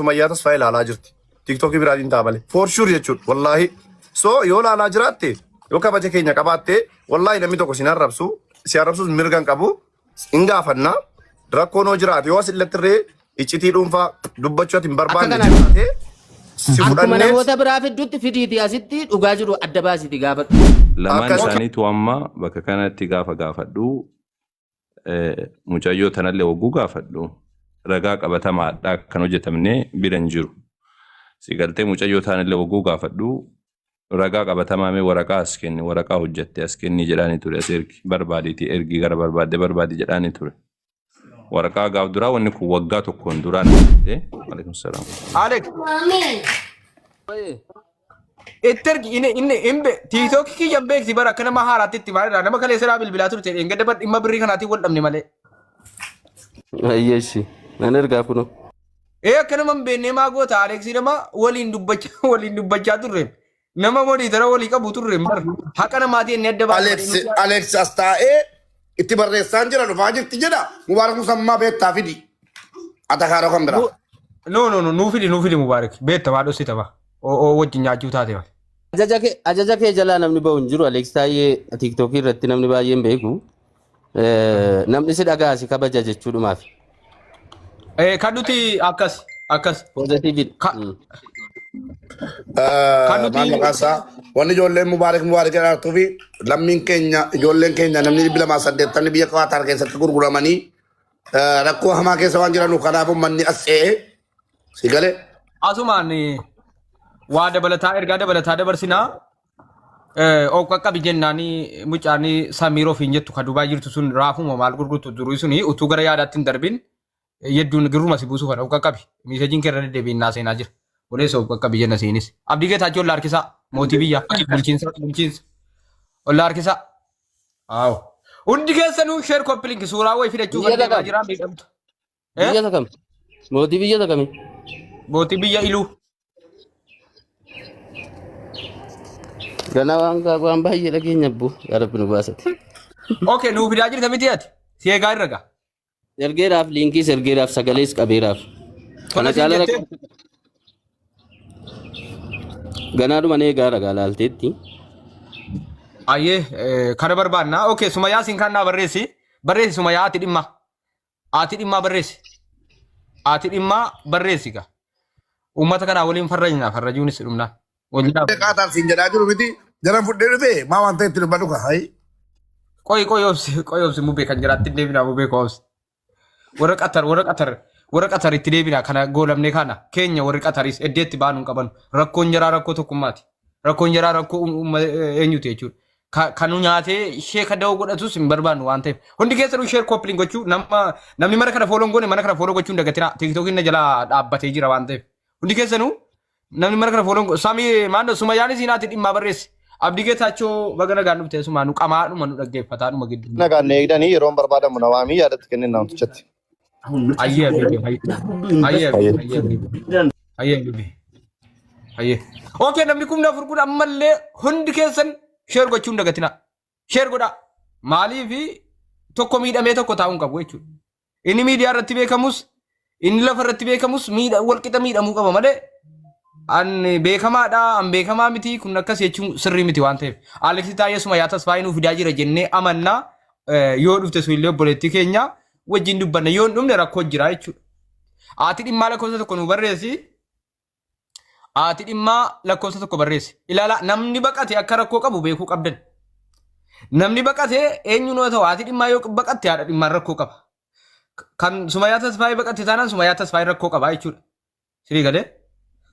Sumayyatas fa'aa ilaalaa jirti. TikTokii biraatiin ta'a malee. For sure jechuudha. Wallaahi. So yoo ilaalaa jiraatte yoo kabaja keenya qabaatte wallaahi namni tokko sin arrabsuus mirgan qabu hin gaafannaa. Rakkoon hoo jiraate yoo asilletti iccitii dhuunfaa dubbachuu hin barbaanne jiraate si akkuma namoota biraa fidduutti fidiiti asitti dhugaa jiru adda baasiti gaafadhu. Lamaan isaaniitu amma bakka kanatti gaafadhu mucayyoo tanallee wagguu gaafadhu ragaa qabatamaadhaa kan hojjetamne biran jiru. Si galtee mucayyoo tanallee wagguu gaafadhu ragaa qabatamaa waraqaa as kenni waraqaa hojjette as kenni jedhaanii ture as ergi barbaaditi ergi gara barbaadi jedhaanii ture. Waraqaa gaaf duraa wanni kun waggaa tokkoon duraan ta'e. Waalaikum salaam. Alex. Ettergi inni imbe TikTok kiyyan beeksi bara kana mahaaraatti itti maal nama kale sira bilbilaa turte engada bad imma birrii kanaati wal dhabne malee. Ayyeshi nan ergaa kuno. Akkana man beenne maa goota Alex nama waliin dubbachaa turre. Nama monitora walii qabu turre bar haqa namaatii inni adda baafate. Alex astaa'ee itti barreessaan jira dhufaa jirti jedha Mubaarak Musammaa beektaa fidi atakaaroo kan biraa. No nuu fidi Mubaarak beektamaa dhossi tapha wajjin nyaachuu taate malee. Ajaja kee jalaa namni bahu hin jiru Alex taayee TikTok irratti namni baay'een beeku namni si dhagaasi kabaja jechuudhumaaf. Kan nuti akkas. Positiivii. Kan nuti maqaasaa wanni ijoolleen Mubaarak jedhamtuu fi lammiin keenya ijoolleen keenya namni 280 biyya Qaataar keessatti gurguramanii rakkoo hamaa keessa waan jiranuuf kanaafuu manni as ce'ee si galee. Asumaan waa dabalataa ergaa dabalataa dabarsinaa qaqqabi jennaanii mucaanii Samiiroo fi jettu kan Dubaay jirtu sun raafuma maal gurgurtu duruu suni utuu gara yaadaatti hin darbin yedduun girruma si buusuuf qaqqabi miisajiin keerra deddeebiin naa seenaa jira. Uleso qaqqabi jenna seenis. Abdii Geetaachoo olla harkisaa mootii biyya bulchiinsa olla harkisaa. Aaw. Hundi keessanuu sheer koppilink suuraa wayii fidachuu kan deemaa jiran beekamtu. Biyya takam. Mootii biyya takami. Mootii biyya Iluu. Ganaa waan baay'ee dhageenya abbu yaadabbi nu baasate. Okay nuu fidaa jirta miti ati si eegaa irra gaa. Ergeeraaf liinkiis ergeeraaf sagalees qabeeraaf. Kana caalaa ganaadhuma eegaa ragaa laalteetti. Ayyee kana barbaadna. Okay Sumayyaa siin kan naa barreessi Sumayyaa ati dhimmaa barreessi gaa. Uummata kanaa waliin farrajuunis dhumnaan. Qaataar siin jedhaa jiru miti jaran fudhee dhufee maa waan ta'etti dubbadhu ka hayi. Qoy obsi mubee kan jiraatti deebinaa mubee ko obsi. Warra qatar itti deebinaa kana goolamne kana keenya warri qataris eddeetti baanuun qaban rakkoon jaraa rakkoo tokkummaati. Rakkoon jaraa rakkoo eenyuti jechuudha. Kanu nyaatee ishee kada'uu godhatus hin barbaannu waan ta'eef. Hundi keessanuu ishee koppiliin gochuu namni mana kana fooloon goone mana kana fooloo gochuun dagatina TikTokiin na jalaa dhaabbatee jira waan ta'eef. Hundi keessanuu namni mana kana fooloon Samii maandoo Sumayyaanis hinaati dhimmaa barreessi. Abdii Geetaachoo baga nagaan dhuftee sumaanu qamaadhuma nu dhaggeeffataadhuma gidduu. Nagaan eegdanii yeroon barbaadamu nawaamii yaadatti kennin naamtu jetti. Ayyee. Okay namni kun na furguudha ammallee hundi keessan sheer gochuun dagatina. Sheer godhaa. Maaliifi tokko miidhamee tokko taa'uun qabu jechuudha. Inni miidiyaa irratti beekamus inni lafa irratti beekamus walqixa miidhamuu qaba malee. An beekamaadha an beekamaa miti kun akkas jechuun sirrii miti waan ta'eef. Alex taayee Sumayyaa tasfaayii nuuf fidaa jira jennee amannaa yoo dhufte sun illee obboleettii keenya wajjin dubbanna yoo hin dhumne rakkoo jira jechuudha. Ati dhimmaa lakkoofsa tokko nu barreessi. Ati dhimmaa lakkoofsa tokko barreessi. Ilaala namni baqate akka rakkoo qabu beekuu qabdan. Namni baqate eenyu noo ta'u ati dhimmaa yoo baqatte haadha dhimmaan rakkoo qaba. Kan Sumayyaa tasfaayii baqatte taanaan Sumayyaa tasfaayii rakkoo qaba jechuudha. Sirii galee.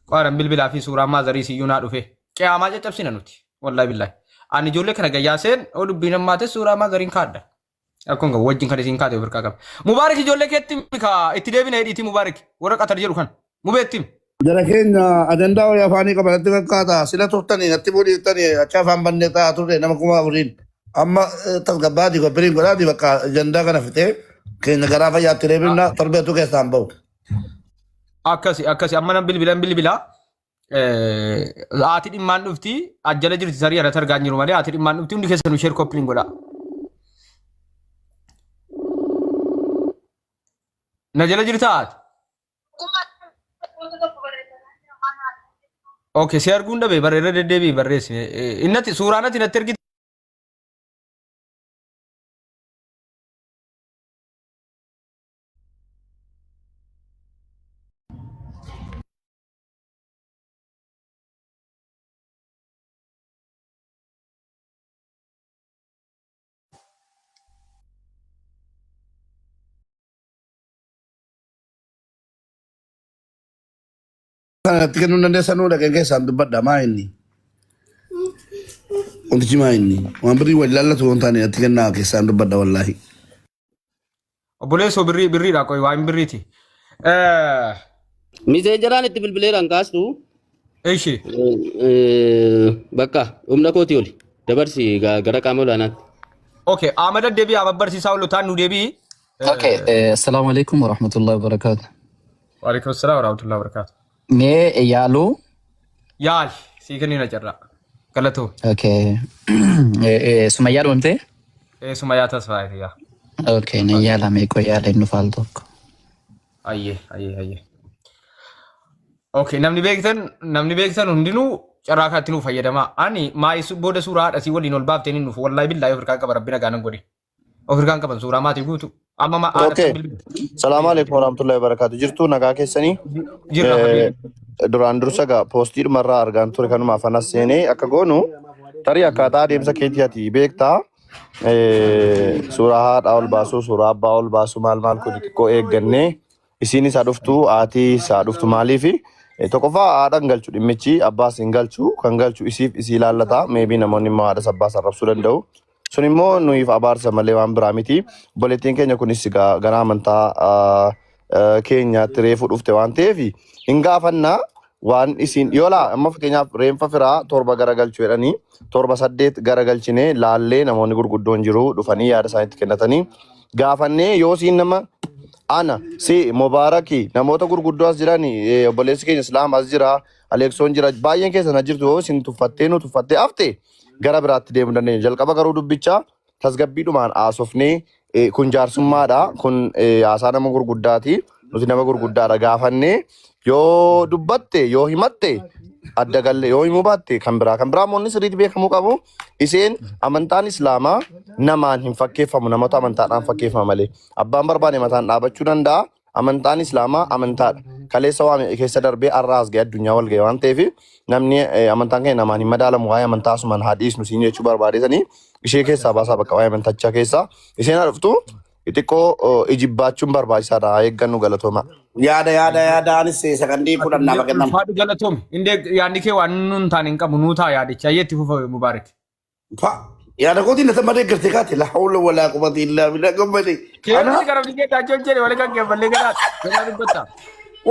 Qaaran bilbilaa fi suuraa maazarii siyyuu naa dhufe. Qiyaamaa caccabsina nuti. Wallahi billahi. Ani ijoollee kana gayyaaseen oo dubbiin ammaate suuraa maazariin kaadda. Akkoon qabu wajjin kan isiin kaate ofirkaa qaba. Mubaarak ijoollee keetti itti deebina hidhiitii Mubaarak warra qatar jedhu kan mubeettim. Jara keenya ajandaa wayii afaanii qabatatti fakkaata sila turtanii natti boodiiftanii achi afaan bannee taa'aa turre nama kuma afuriin. Amma tasgabbaatii koppiriin godhaatii bakka ajandaa kana fitee keenya garaa fayyaatti deebifna torbeetu keessaan bahu. Akkasi amma nan bilbila ati dhimmaan dhufti ajjala jirti sarii irratti argaa jiru malee ati dhimmaan dhufti hundi keessanuu sheer koppiliin godha. Na jala jirta ati. Okay, si arguun dhabe barreera deddeebii barreessine. Innatti suuraa natti natti ergite. Kanatti kennuu dandeessanuu dhaqeen keessaan dubbadha maa inni. Wantichi maa inni. Waan birrii wal ilaallatu waan taane natti kennaa keessaan dubbadha wallaahi. Obboleessoo birriidha qoy waan birriiti. Miseejaraan itti bilbileeraan kaastu. Ishi. Bakka humna kooti oli. Dabarsi gara qaama olaanaatti. Okay, Ahmad deebii ababbarsiisaa olotaan nu deebii. اوكي السلام عليكم ورحمة الله وبركاته. Waalaikum salaam wa rahmatullahi wa barakatuh. مي يالو Yaal, sii kennina jirra. Galatoo. اوكي سميالو انت Sumayyaa tasfaayete yaa. اوكي نيالا ميكو يالا انه فالدوك Ayyee. Okay, namni beektan hundinuu carraa kaatti nuu fayyadama. Ani maayis booda suuraa haadha sii waliin ol baaftee ni nuuf wallahi billahi ofirkaan qaba rabbi nagaan godhe. Ofirkaan qaban suuraa maatii guutu. Amma ma haadha Okay. Salaamu alaikum warahmatullahi wabarakatuh. Jirtuu nagaa keessanii jirra fayyee. duraan dursa gaa poostii dhumarraa argaan ture kanumaaf anas seenee akka goonu tarii akkaataa adeemsa keetii ati beektaa suuraa haadhaa ol baasuu suuraa abbaa ol baasuu maal kun xiqqoo eeggannee isiin isaa dhuftu aatii isaa dhuftu maaliifi tokkoffaa haadhaan galchu dhimmichi abbaas hin galchu kan galchu isiif isii laallata meebii namoonni immoo haadha abbaas arrabsuu danda'u. Sun immoo nuyiif abaarsa malee waan biraa miti. Obboleettiin keenya kunis gara amantaa keenyaatti reefuu dhufte waan ta'eef hin gaafannaa waan isiin yoolaa amma fakkeenyaaf reenfa firaa torba garagalchuu jedhanii torba 8 garagalchinee laallee namoonni gurguddoon jiru dhufanii yaada isaaniitti kennatanii gaafannee yoo siin nama ana si mubaaraki namoota gurguddoo as jiran obboleessi keenya islaam as jira Aleeksoon jira baay'een keessan jirtu yoo isin tuffattee nu tuffattee hafte gara biraatti deemuu dandeenya. Jalqaba garuu dubbicha tasgabbiidhumaan haasofnee kun jaarsummaadha kun haasaa nama gurguddaati nuti nama gurguddaadha gaafannee yoo dubbatte yoo himatte adda galle yoo himuu baatte kan biraa moonni sirriitti beekamuu qabu. Iseen amantaan islaamaa namaan hin fakkeeffamu namoota amantaadhaan fakkeeffama malee abbaan barbaade mataan dhaabachuu danda'a. Amantaan islaamaa amantaadha. Kaleessa waan keessa darbee arraas ga'e addunyaa wal ga'e waan ta'eef namni amantaan keenya namaan hin madaalamu waa'ee amantaa asumaan haadhiisnu siin jechuu barbaadesanii ishee keessaa baasaa bakka waa'ee amantachaa keessaa isheen dhuftu xiqqoo ijibaachuun barbaachisaadha eeggannu galatooma. Yaada anis sakandii fudhannaa bakka Faadhi galatoom. Indee yaadni kee waan nuun taane hin qabu nuu taa yaadicha ayyeetti fufa mubaarak. yaada kootiin nata madee gartee kaate la hawla walaa qubata illaa bilaa gammade. Keerri gara biyya taajoon jedhe wali kan keefallee gadaadha. Gadaa dubbata.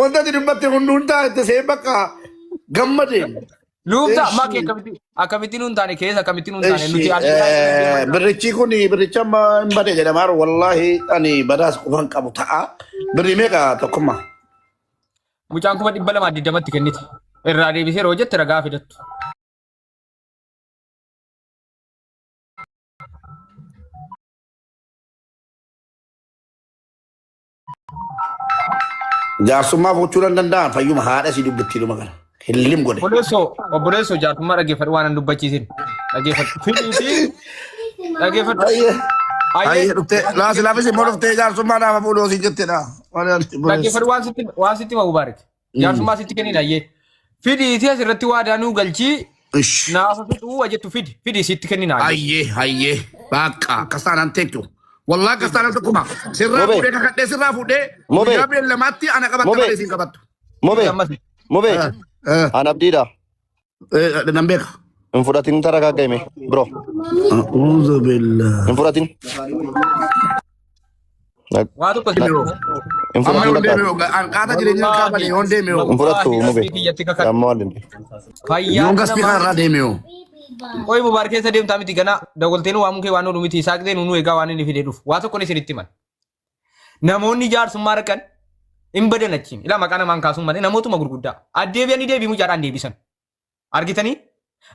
Wanta ati dubbatte hunduun taate see bakka gammadeen. Luufta ammaa kee akkamitti nuun taane keessa akkamitti nuun taane nuti Birrichi kun birricha amma hin bade jedhamaa wallaahi ani badaas qufan qabu ta'a. Birri meeqa tokkummaa. mucaan 220 kennite. Irraa deebisee yeroo jette ragaa fidattu. Jaarsummaa gochuu danda'an fayyuma haadha si dubbattiidhuma kana. Hillim godhe. Obboleessoo jaartummaa dhaggeeffadhu waan hin dubbachiisin. Dhaggeeffadhu. Fidhiitii dhaggeeffadhu. Ayyee dhuftee laafis immoo dhuftee jaarsummaa dhaaba fuudhoo si jettedha. Dhaggeeffadhu waan sitti mabu baarik. Jaarsummaa sitti kennin ayyee. Fidhiitii asirratti waadaanuu galchii naafa fidhuu wajjettu fidhi sitti kennin ayyee. Ayyee bakka kasaanan teektu. Wallah kasaanan tokkuma. Sirraa fuudhee kakadhee sirraa fuudhee. Guyyaa beellamaatti ana qabatta malee siin qabattu. Mobee an abdiidha. Nan beeka. Hin fudhatin tara gaggame bro. A'uudhu billah. Hin fudhatin. Waa tokko Hin Amma fudhatin yoo bakka. deemee anqaata jireenya kaabale yoo deemee Hin fudhattu mobee. Gammoo waliin. yoo gastii kanarraa deemee Oi mubarak keessa deemtaa miti gana dawwalteen waamuu kee waan oolu miti saaqteen nu egaa waan inni fidee dhufu waa tokko isinitti himan. Namoonni jaarsummaa dhaqan hin badan achiin ila maqaa namaan kaasuun malee namootuma gurguddaa addeebi'anii deebii mucaadhaan deebisan. Argitanii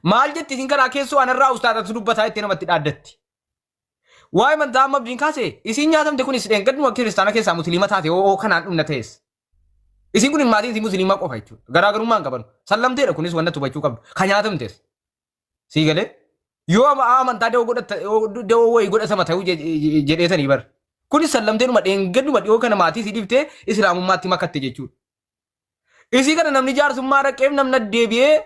maal jetti isin karaa keessoo anarraa ustaadatu dubbataa itti namatti dhaaddatti. Waa'ee amantaa amma abdiin kaase isin nyaatamte kunis dheengadhuma kiristaana keessaa musliima taate oo kanaan dhumna ta'es. Isin kun maatiin isin musliimaa qofa jechuudha. Garaagarummaan qaban. Sallamteedha kunis wanta hubachuu qabdu. Kan nyaatamtes. Sii galee yoo amantaa dawoo wayii godhatama ta'uu jedheetanii bara. Kunis sallamteenuma dheengaduma dhiyoo kana maatii si dhiftee islaamummaatti makatte jechuudha. Isii kana namni jaarsummaa raqeef namna deebi'ee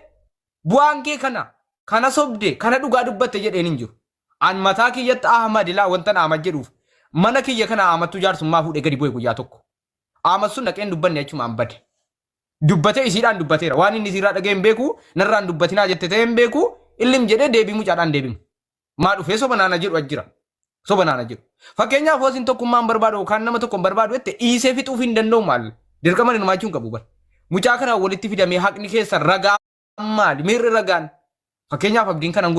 bu'aan kee kana sobde kana dhugaa dubbatte jedheen hin jiru. An mataa kiyyatti Ahmad ilaa wanta Ahmad jedhuuf mana kiyya kana Ahmadtu jaarsummaa fuudhee gadi bu'e guyyaa tokko. Ahmad sun dhaqeen dubbanne achuma an bade. Dubbatee isiidhaan dubbateera. Waan inni isiirraa dhagee hin beeku narraan dubbatinaa jette ta'ee hin beeku illim jedhee deebii mucaadhaan deebimu. Maa dhufee soba naana jedhu ajjira. Soba naana jedhu. Fakkeenyaaf hoosiin tokkummaan barbaadu yookaan nama tokkoon barbaadu jette dhiisee fixuuf hin danda'u maal? Dirqama inni hirmaachuu hin qabu bara. Mucaa kana walitti fidamee haqni keessa ragaa maali? Miirri ragaan. Fakkeenyaaf abdiin kanan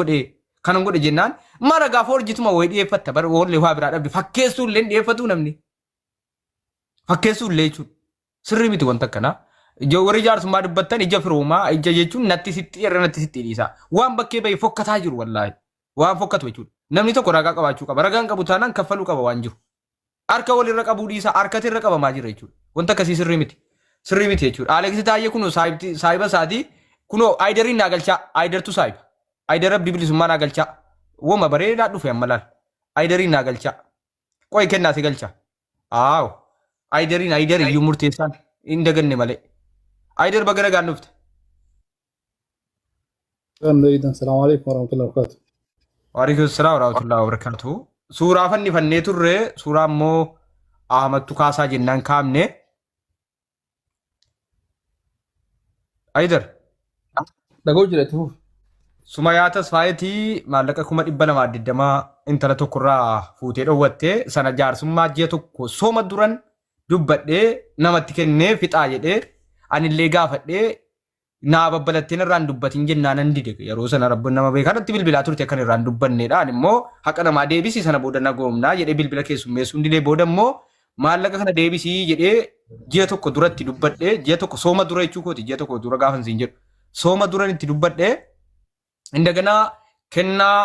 godhe jennaan ma ragaa forjituma wayii dhiyeeffatta bara wallee waa biraa dhabde fakkeessuu illee dhiyeeffatu namni. Fakkeessuu illee jechuudha. Sirrii miti wanta akkanaa. Warri jaarsummaa dubbattan ija firoomaa ija jechuun natti sitti dhiisa. Waan bakkee bahi fokkataa jiru wallaahi. Waan fokkatu jechuudha. Namni tokko ragaa qabaachuu qaba. Ragaan qabu taanaan kaffaluu qaba waan jiru. Harka walirra qabuu dhiisa harkatti irra qabamaa jira jechuudha. Wanta akkasii sirrii miti. Sirrii miti jechuudha. Aleeksi Taayyee kunoo saayiba isaatii kunoo aayidariin naa galchaa aayidartu saayiba. Aayidara bibilisummaa naa galchaa. Woma bareedaa dhufe amma laal. Aayidariin naa galchaa. Qo'i kennaa si galchaa. Aaw. Aayidariin iyyuu murteessaan hin daganne malee. Aayidar bagara gaan dhufte. Assalamu alaikum warahmatullahi wabarakatuh. Waalaikum salaam warahmatullahi wabarakatuh. Suuraa fannifannee turre suuraa immoo Ahmadtu kaasaa jennaan kaamne. Aayidar. Dhagoo jira tuuf. Sumayaa Tasfaayetii maallaqa 220 intala tokkorraa fuutee dhowwattee sana jaarsummaa ji'a tokko sooma duran dubbadhee namatti kennee fixaa jedhee anillee gaafadhee naa babbalatteen irraan dubbatin jennaan nan dide yeroo sana rabboon nama beekanatti bilbilaa turte kan irraan dubbanneedha immoo haqa namaa deebisi sana booda nagoomnaa jedhee bilbila keessummeessuun dilee booda immoo maallaqa kana deebisii jedhee ji'a tokko duratti dubbadhee ji'a tokko sooma dura jechuu kooti ji'a tokko dura gaafan siin jedhu sooma duran itti dubbadhee indaganaa kennaa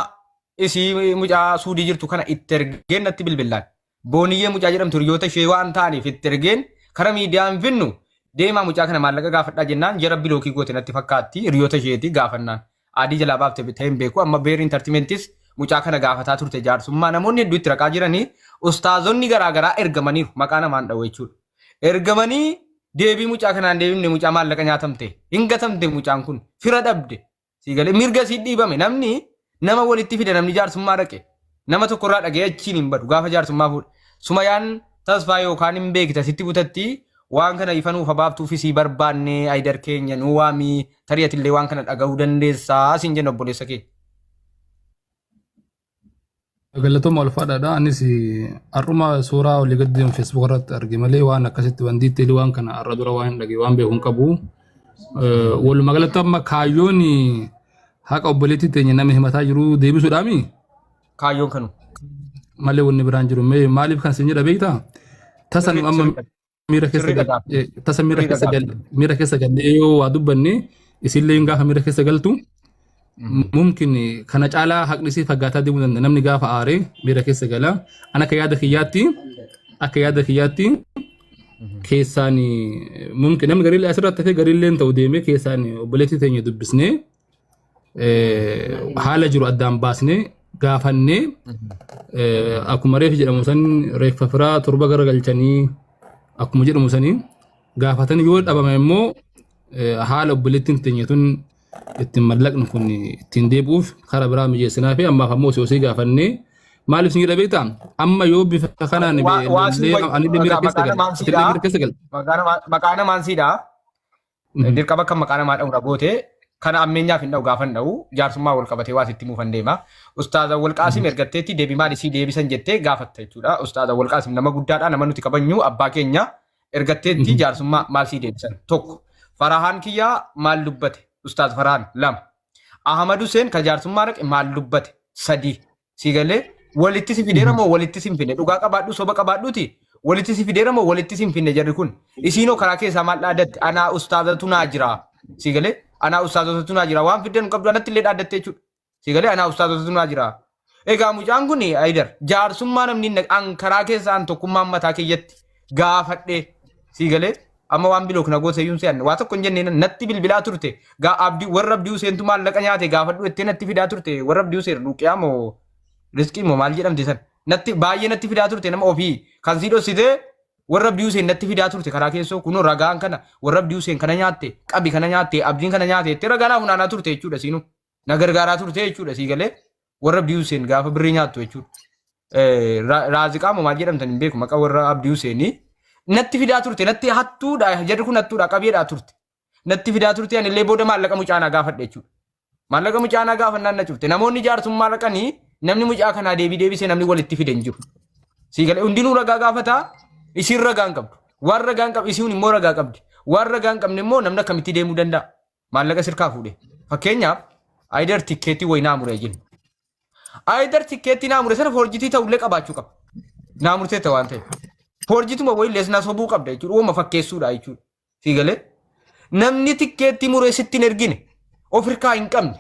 isii mucaa suudii jirtu kana itti ergeen natti bilbilaan booniyyee mucaa jedhamtu hiriyoota ishee waan ta'aniif itti ergeen kara miidiyaan finnu deemaa mucaa kana maallaqa gaafadhaa jennaan jara bilookii goote natti fakkaatti hiriyoota isheeti gaafannaan adii jalaa baafte ta'e hin beeku amma beerii intartimentis mucaa kana gaafataa turte jaarsummaa namoonni hedduu itti raqaa jiranii ustaazonni garaagaraa ergamaniiru maqaa namaan dha'u jechuudha. Ergamanii deebii mucaa kanaan deebifne mucaa maallaqa nyaatamte hin gatamte mucaan kun fira dhabde siigalee mirga sii dhiibame namni nama walitti fide namni jaarsummaa dhaqe nama tokkorraa dhagee achiin hin badu gaafa jaarsummaa fuudhe sumayaan tasfaa yookaan hin beekta sitti butatti waan kana ifanuuf habaabtuufi sii barbaanne aayidar keenya nu waamii tariyatillee waan kana dhaga'uu dandeessaa siin jenna obboleessa kee. Galatooma ulfaadhaadha. Anis har'uma suuraa olii gadi deemu feesbuuk irratti arge malee waan akkasitti waan diiteelii waan kana har'a dura waan dhagee waan beeku hin qabu. Walumaa galatti amma kaayyoon haqa obboleettii teenya nama himataa jiru deebisuudhaami. Kaayyoon kanu. Malee wanni biraan jiru maaliif kan sin jedha beektaa? Tasan amma miira keessa galee yoo waa dubbanne isillee gaafa miira keessa galtu. Mungkin kana caalaa haqni si fagaataa deemuu danda'a namni gaafa aaree miira keessa gala ana akka yaada kiyyaatti keessaan mungkin namni gariillee asirratti hafee gariillee ta'u deemee keessaan obboleettii teenya dubbisnee haala jiru addaan baasnee gaafannee akkuma reefi jedhamu san reeffa firaa torba garagalchanii akkuma jedhamu sanii gaafatanii yoo dhabame immoo haala obboleettiin teenya tun ittiin mallaqni kun ittiin deebi'uuf karaa biraa mijeessinaa fi ammaaf ammoo osoo gaafannee maaliif sin jedha beektaa amma yoo bifa kanaan maqaa namaan siidhaa dirqama kan maqaa namaa dha'u goote kana ammeenyaaf hin dha'u gaafa hin dha'u jaarsummaa wal qabatee waa sitti muufan deema ustaaza Walqaasim ergatteetti deebii maal isii deebisan jettee gaafatta jechuudha ustaaza Walqaasim nama guddaadha nama nuti kabajnu abbaa keenya ergatteetti jaarsummaa maal sii deebisan tokko Farahaan kiyyaa maal dubbate Ustaaz Farhaan lama. Ahmad Hussein ka jaarsummaa dhaqe maal dubbate sadi. Siigalee walitti si fideera moo walitti si hin finne dhugaa qabaadhu soba qabaadhuuti walitti si fideera moo walitti si hin finne jarri kun isiinoo karaa keessaa maal dhaadatte anaa ustaazatu naa jira. Siigalee anaa ustaazatu naa jira waan fiddan qabdu anatti illee dhaadatte jechuudha. Siigalee anaa ustaazatu naa jira. Egaa mucaan kun Aayidar jaarsummaa namni an karaa keessaa an tokkummaan mataa kiyyatti gaafadhe siigalee amma waan bilook na gosa yuun se'an waa tokko hin jenneen natti bilbilaa turte gaa abdii warra abdii seentu maallaqa nyaate gaafadhu itti natti fidaa turte warra abdii seer duuqiyaa moo riskii moo maal jedhamte san natti baay'ee natti fidaa turte nama ofii kan sii dhossite warra abdii seen natti fidaa turte karaa keessoo kunoo ragaan kana warra abdii seen kana nyaatte qabi kana nyaatte abdiin kana nyaatte itti ragaa funaanaa turte jechuudha siinu na gargaaraa turte jechuudha sii galee warra abdii seen gaafa birrii nyaattu jechuudha raaziqaa moo maal jedhamtan hin beeku maqaa warra abdii seenii natti fidaa turte natti hattuudha jarri kun hattuudha qabeedhaa turte natti fidaa turte ani illee booda maallaqa mucaanaa gaafadhe jechuudha maallaqa mucaanaa gaafannaan na cufte namoonni jaarsummaa raqanii namni mucaa kanaa deebisee namni walitti fide hin jiru sii galee hundinuu ragaa gaafataa isiin ragaa hin qabdu waan ragaa hin qabdu isiin immoo ragaa qabdi waan ragaa hin qabne immoo namni akkamitti deemuu danda'a maallaqa sirkaa fuudhe fakkeenyaaf aayidar tikkeetii wayii naamuree jennu aayidar tikkeetii naamure sana foorjitii ta'ullee qabaachuu qaba naamurtee ta'u waan ta'eef Forjituma wayii leesnaa sobuu qabda jechuudha. Uuma fakkeessuudha jechuudha. Sii galee namni tikkeetti muree sitti hin ergine of hirkaa hin qabne.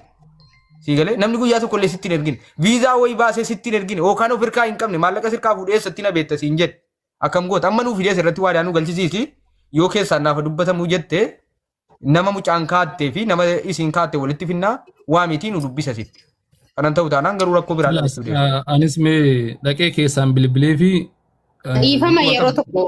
Sii galee namni guyyaa tokko illee sitti hin ergine viizaa wayii baasee sitti hin ergine yookaan of hirkaa hin qabne maallaqa sirkaa fuudhee eessatti na beekta siin jedhe akkam goota amma nuuf hidhee irratti waadaan nu galchisiisi yoo keessaan naafa dubbatamuu jette nama mucaan kaattee fi nama isiin kaatte walitti finnaa waamitii nu dubbisa sitti. Kanan ta'u taanaan garuu rakkoo biraa dhabsiisuu anis mee dhaqee keessaan bilbilee fi Ifama yeroo tokko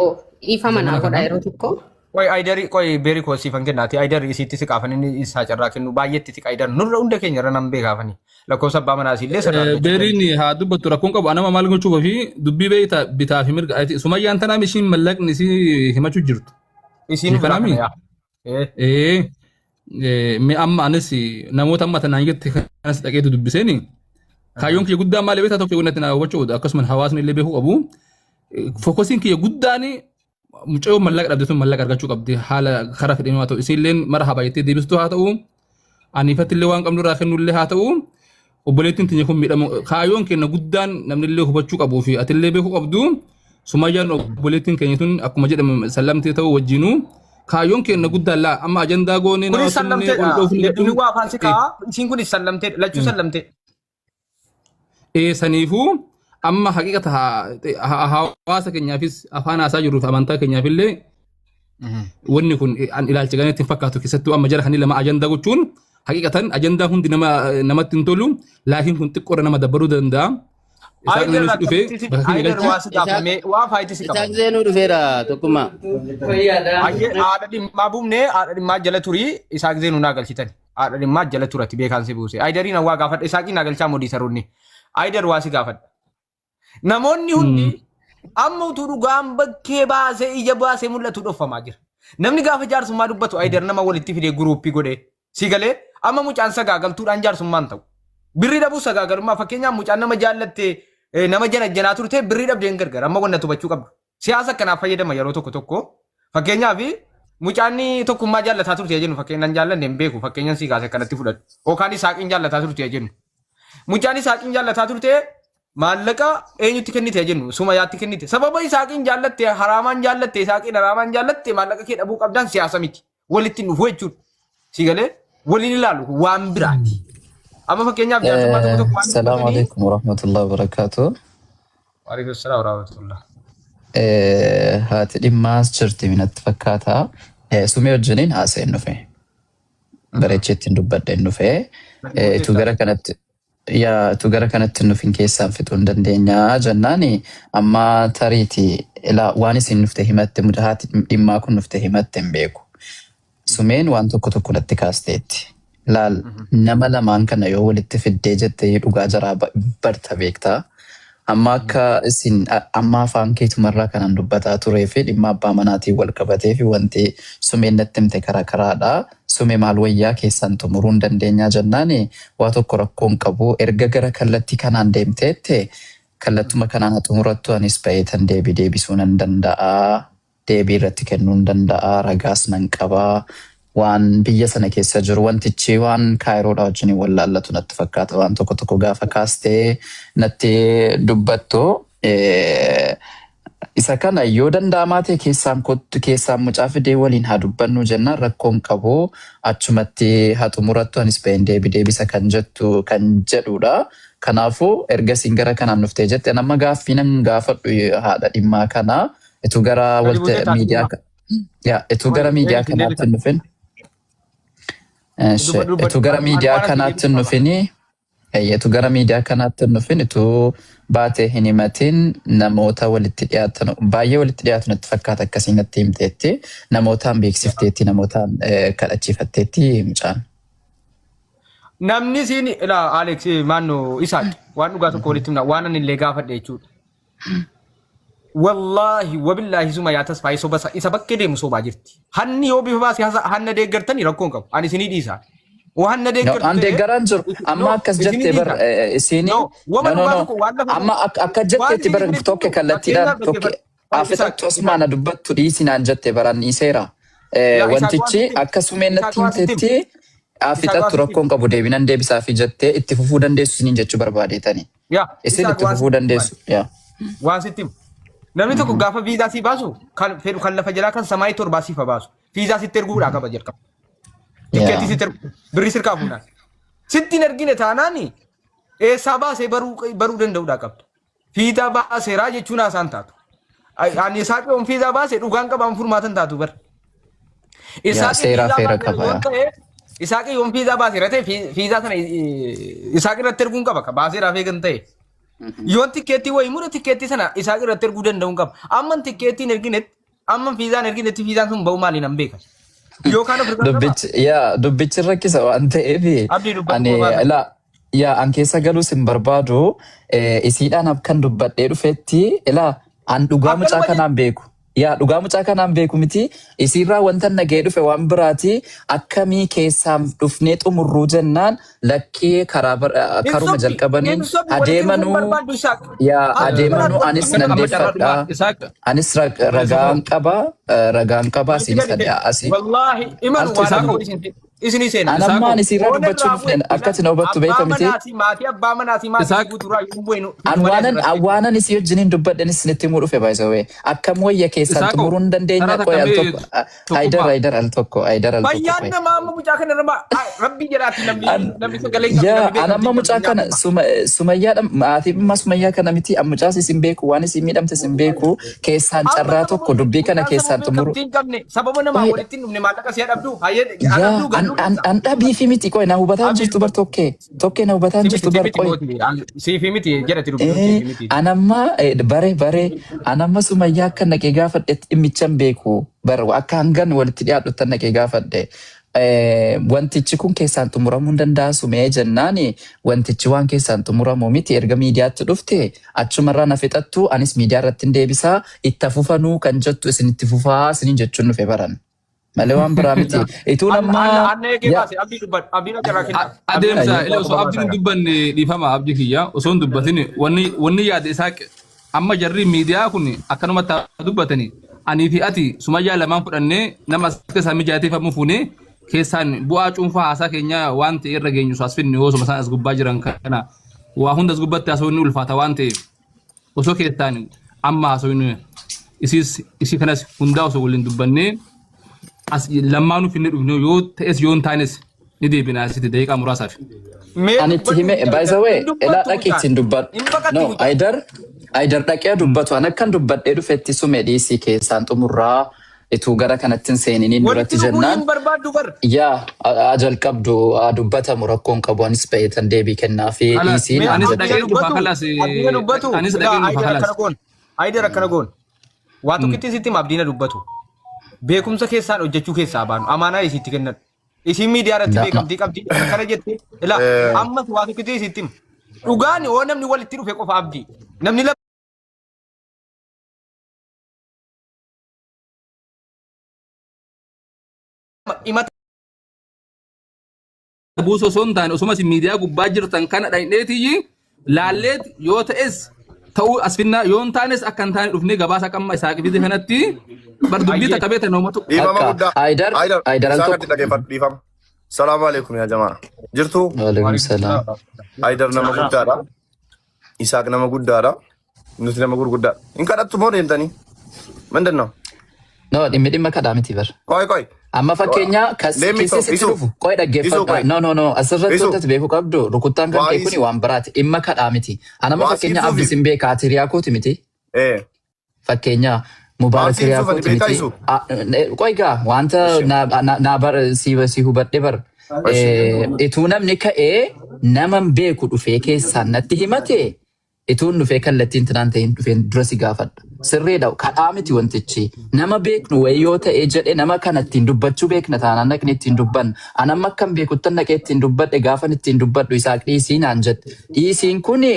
ifama naa godha yeroo tokko. Qoy aydarii qoy beerii koosiifan kennaati aydarii isiitti si qaafan inni isaa carraa kennu baay'eetti si qaayidar nurra hunda keenya irra nan beekaafani lakkoofsa abbaa manaa illee sadarkaa. Beeriin haa dubbattu rakkoon qabu anama maal gochuuf fi dubbii beeyta bitaa fi mirga sumayyaan tanaa ishiin mallaqni isii himachuu jirtu. Isiin kanaami. Me amma anis namoota amma tanaan jetti kanas dhaqeetu dubbiseeni kaayyoon kiyya guddaa maal beektaa tokko wannatti naa hubachuu akkasumas hawaasni illee beekuu qabu. Fokusiin kiyya guddaan mucayyoo mallaqa dhabde sun mallaqa argachuu qabdi haala karaa fedhanii haa ta'u isiilleen mara haa baay'attee deebistuu haa ta'u aniifatti illee waan qabnu irraa kennu illee haa ta'u obboleettiin tinya kun miidhamu kaayyoon keenya guddaan namni illee hubachuu qabuu fi ati illee beekuu qabdu sumayyaan obboleettiin keenya tun akkuma jedhame sallamtee ta'uu wajjinuu kaayyoon keenya guddaan laa amma ajandaa goonee nama sallamtee inni waa afaan si kaa isiin kun sallamtee lachuu sallamtee. Saniifuu amma haqiqata hawaasa keenyaafis afaan haasaa jirruuf amantaa keenyaafillee wanni kun ilaalcha ganeetti hin fakkaatu keessattuu amma jara kan lama ajandaa gochuun haqiqatan ajandaa hundi namatti hin tolu laakiin kun xiqqoodha nama dabbaruu danda'a. Isaaq zeenuu dhufeera tokkummaa. Haadha dhimmaa buufnee haadha dhimmaa jala turii isaaq zeenuu naa galchitan haadha dhimmaa jala turatti beekaan si buuse aayidariin hawaa gaafadha isaaqii naa galchaa modii saruunni aayidar waa si gaafadha. Namoonni hundi amma utuu dhugaan bakkee baasee ija baasee mul'atu dhoffamaa jira. Namni gaafa jaarsummaa dubbatu aayidar nama walitti fidee guruuppii godhee si galee amma mucaan sagaagaltuudhaan jaarsummaan ta'u. Birrii dhabuu sagaagalummaa fakkeenyaaf mucaan nama jaallattee nama janajjanaa turte birrii dhabdeen gargar amma wanna hubachuu qabdu. Siyaasa kanaaf fayyadama yeroo tokko tokko fakkeenyaaf mucaan tokkummaa jaallataa turte jennu fakkeenyaan jaallanne hin beeku fakkeenyaan si kaasee kanatti fudhadhu yookaan isaaqiin jaallataa turte jennu. Mucaan isaaqiin jaallataa turte maallaqa eenyutti kennite jennu sumayyaatti kennite sababa isaaqiin jaallatte haraamaan jaallatte isaaqiin haraamaan jaallatte maallaqa kee dhabuu qabdaan siyaasa miti walitti dhufu jechuudha si galee waliin ilaalu waan biraati amma fakkeenyaaf jaarsummaa tokko tokko waan Assalamu alaikum warahmatullahi wabarakatuh. Waalaikum salaam warahmatullah. Haati dhimmaas jirti minatti fakkaata. Sumee wajjiniin haasa'een dhufe. Bareecheetti hin dubbadde hin dhufe. Tu gara kanatti nufin keessaan fixuu hin dandeenya jennaani amma tariiti waan isin nufte himatte mudahaati dhimmaa kun nufte himatte hin beeku. Sumeen waan tokko tokko natti kaasteetti. Laal nama lamaan kana yoo walitti fiddee jettee dhugaa jaraa barta beektaa. Amma akka isin amma afaan keetumarraa kanan dubbataa turee fi dhimma abbaa manaatiin wal qabatee fi wanti sumeen natti himte karaa karaadha. Sume maal wayyaa keessan xumuruu hin dandeenyaa jennaani waa tokko rakkoon qabu erga gara kallattii kanaan deemteette kallattuma kanaan xumurattu anis ba'eetan deebisuu nan danda'a. Deebii irratti kennuu hin danda'a. Ragaas nan qabaa. Waan biyya sana keessa jiru wantichi waan kaayiroodha wajjin wallaallatu natti fakkaata waan tokko tokko gaafa kaastee natti dubbattu isa kana yoo danda'amaa ta'e keessaan mucaa fidee waliin haa dubbannu jennaan rakkoon qabu achumatti haa xumurattu anis ba'een deebisa kan jedhudha. Kanaafuu ergasiin gara kanaan dhuftee jette nama gaaffii nan gaafadhu haadha dhimmaa kana itu gara walta miidiyaa yaa ituu gara miidiyaa kanaatti hin dhufin. Ituu gara miidiyaa kanaatti hin dhufini. Ituu gara miidiyaa kanaatti hin dhufin ituu baatee hin himatin namoota walitti dhiyaatan baay'ee walitti dhiyaatu natti fakkaata akkasiin natti himteetti namootaan beeksifteetti namootaan kadhachiifatteetti mucaan. Namni siin Alex maanno Isaaq waan dhugaa tokko walitti himna waan ani illee gaafadhe jechuudha. Wallahi wabillahi suma yaa tasfaa isa bakkee deemu sobaa jirti. Hanni yoo bifa baasee hanna deeggartanii rakkoon qabu. Ani isinii dhiisaa. Waan deeggartanii. An deeggaran jiru amma akkas jettee bar isinii. Amma akka jetteetti bar tokko kallattiidhaan tokko afisatti Osmaana dubbattu dhiisinaan jettee baran dhiiseera. Wantichi akka sumeen natti himteetti afixattu rakkoon qabu deebinan deebisaa fi jettee itti fufuu dandeessu isiniin jechuu barbaadeetani. Isin itti fufuu dandeessu. Waan sitti namni tokko gaafa viizaa si baasu kan fedhu kan lafa jalaa kan samaayii torbaa siif baasu. Viizaa sitti erguudhaa qaba jalqaba. Tikeetii sitti ergu birrii sirkaa fuudhaan. Sitti hin ergine taanaani eessaa baasee baruu danda'uudhaa qabda. Viizaa baaseeraa jechuun haasaan taatu. Ani Isaaq yoon viizaa baasee dhugaan qabaan furmaatan taatu bar. Isaaq yoon viizaa baaseera ta'e viizaa sana Isaaq irratti erguun qaba baaseeraaf eegan ta'e. Yoon tikeetii wayii mura tikeetii sana Isaaq irratti erguu danda'uun qaba. Amman tikeetiin erginetti amman viizaan erginetti viizaan sun ba'u maaliin hin beekan. Yookaan dubbichi rakkisa waan ta'eef an keessa galuus hin barbaadu isiidhaan akkan dubbadhee dhufetti an dhugaa mucaa kanaan beeku. Dhugaa mucaa kanaan beeku miti isiirraa wanta nagee dhufe waan biraati akkamii keessaan dhufnee xumurruu jennaan lakkee karuma jalqabanii adeemanuu anis nan deeffadha anis ragaan qaba isinis asii. Isinii seena. Anammaan isiirraa dubbachuun akkatti na hubattu beeka miti. Awwaanan isii wajjiniin dubbadhan isinitti himuu dhufe baay'isawee akkam wayya keessaan xumuruu hin dandeenya qoy al tokko Haydar al tokko. Bayyaan nama amma mucaa kana nama rabbii jedhaati namni sagalee anamma mucaa kana Sumayyaa maatii amma Sumayyaa kana miti mucaas isin beeku waan isin miidhamte isin beeku keessaan carraa tokko dubbii kana keessaan xumuruu. Sababa namaa walitti dhufne maallaqa si'a dhabdu an dhabiifi miti qoy na hubataan jirtu bar tokkee na hubataan jirtu bar qoy siifi miti jedhati dubbii anamma bare anamma Sumayyaa akka naqee gaafadhe dhimmichan beeku bar akka hangan walitti dhiyaadhutan naqee gaafadhe wantichi kun keessaan xumuramuu hin danda'a sumee jennaani wantichi waan keessaan xumuramuu miti erga miidiyaatti dhufte achumarraa na fixattu anis miidiyaa irratti hin deebisaa itti fufanuu kan jettu isin itti fufaa isiniin jechuun dhufe baran. Malee waan biraa miti. Ituu nammaa adeemsa osoo abdiin dubbanne dhiifama abdii kiyya osoo hin dubbatin wanni yaade Isaaq amma jarri miidiyaa kun akkanumatti dubbatanii anii fi ati Sumayyaa lamaan fudhannee nama as keessaa mijaateeffamu fuunee keessaan bu'aa cuunfaa haasaa keenya waan ta'e irra geenyu as finne osoo isaan as gubbaa jiran kana waa hunda as gubbatti haasoo inni ulfaata waan ta'eef osoo keessaan amma haasoo inni isii kanas hundaa osoo waliin dubbannee as lamaanuu finne dhufne yoo ta'es yoo hin taanes ni deebinaa asitti daqiiqaa muraasaaf. Ani itti hime by the way elaa dhaqi ittiin dubbadhu. No Haydar dhaqee dubbatu an akkan dubbadhee dhufetti sume dhiisii keessaan xumurraa ituu gara kanattiin seeniniin duratti jennaan. Jalqabdu dubbatamu rakkoon qabu anis baheetan deebii kennaa fi dhiisii. Anis dhaqee dhufaa kalas. Anis dhaqee dhufaa kalas. Haydar akkana goon. Waa tokkitti sitti abdiina dubbatu. Beekumsa keessaan hojjechuu keessaa baanu amaanaa isitti kennan. Isin miidiyaa irratti beekamtii qabdi kana jettee ammas waa tokkitti isitti dhugaan yoo namni walitti dhufe qofa abdii namni buusoo osoo hin taane osumas miidiyaa gubbaa jirtan kana dhayneetii laalleet yoo ta'es ta'uu asfinna yoo hin taanes akka hin taane dhufnee gabaasa qamma isaa qibite kanatti bar dubbii takka beeta noomatu. Haydar al tokko. Salaamu alaikum yaa jamaa. Jirtu? Waalaikum salaam. Haydar nama guddaadha. Isaaq nama guddaadha. Nuti nama gurguddaadha. Hin kadhattu moo deemtanii? Mindin noo? No, dhimma kadhaa miti bar. Qoy. Amma fakkeenya keessatti dhufu qoy dhaggeeffadha. No. Asirratti wanti beekuu qabdu rukuttaan kan kee kuni waan biraati. Dhimma kadhaa miti. Anama fakkeenya abdii sin beekaa tiriyaa kooti miti. Fakkeenya Mubaarak Maal Hiriyaa siif kooti beekaa miti. isu? Qoy egaa wanta naa bar si hubadhe bar. Ituu namni ka'ee nama hin beeku dhufee keessaan natti himate ituun dhufee kallattiin tinaan ta'in dhufee dura si gaafadha. Sirreedha kadhaa miti wantichi nama beeknu wayyoo ta'ee jedhe nama kana ittiin dubbachuu beekna taanaan naqni ittiin dubbanna. Anamma akkam beekuttan naqee ittiin dubbadhe gaafan ittiin dubbadhu isaaq dhiisii naan jedhe. Dhiisiin kuni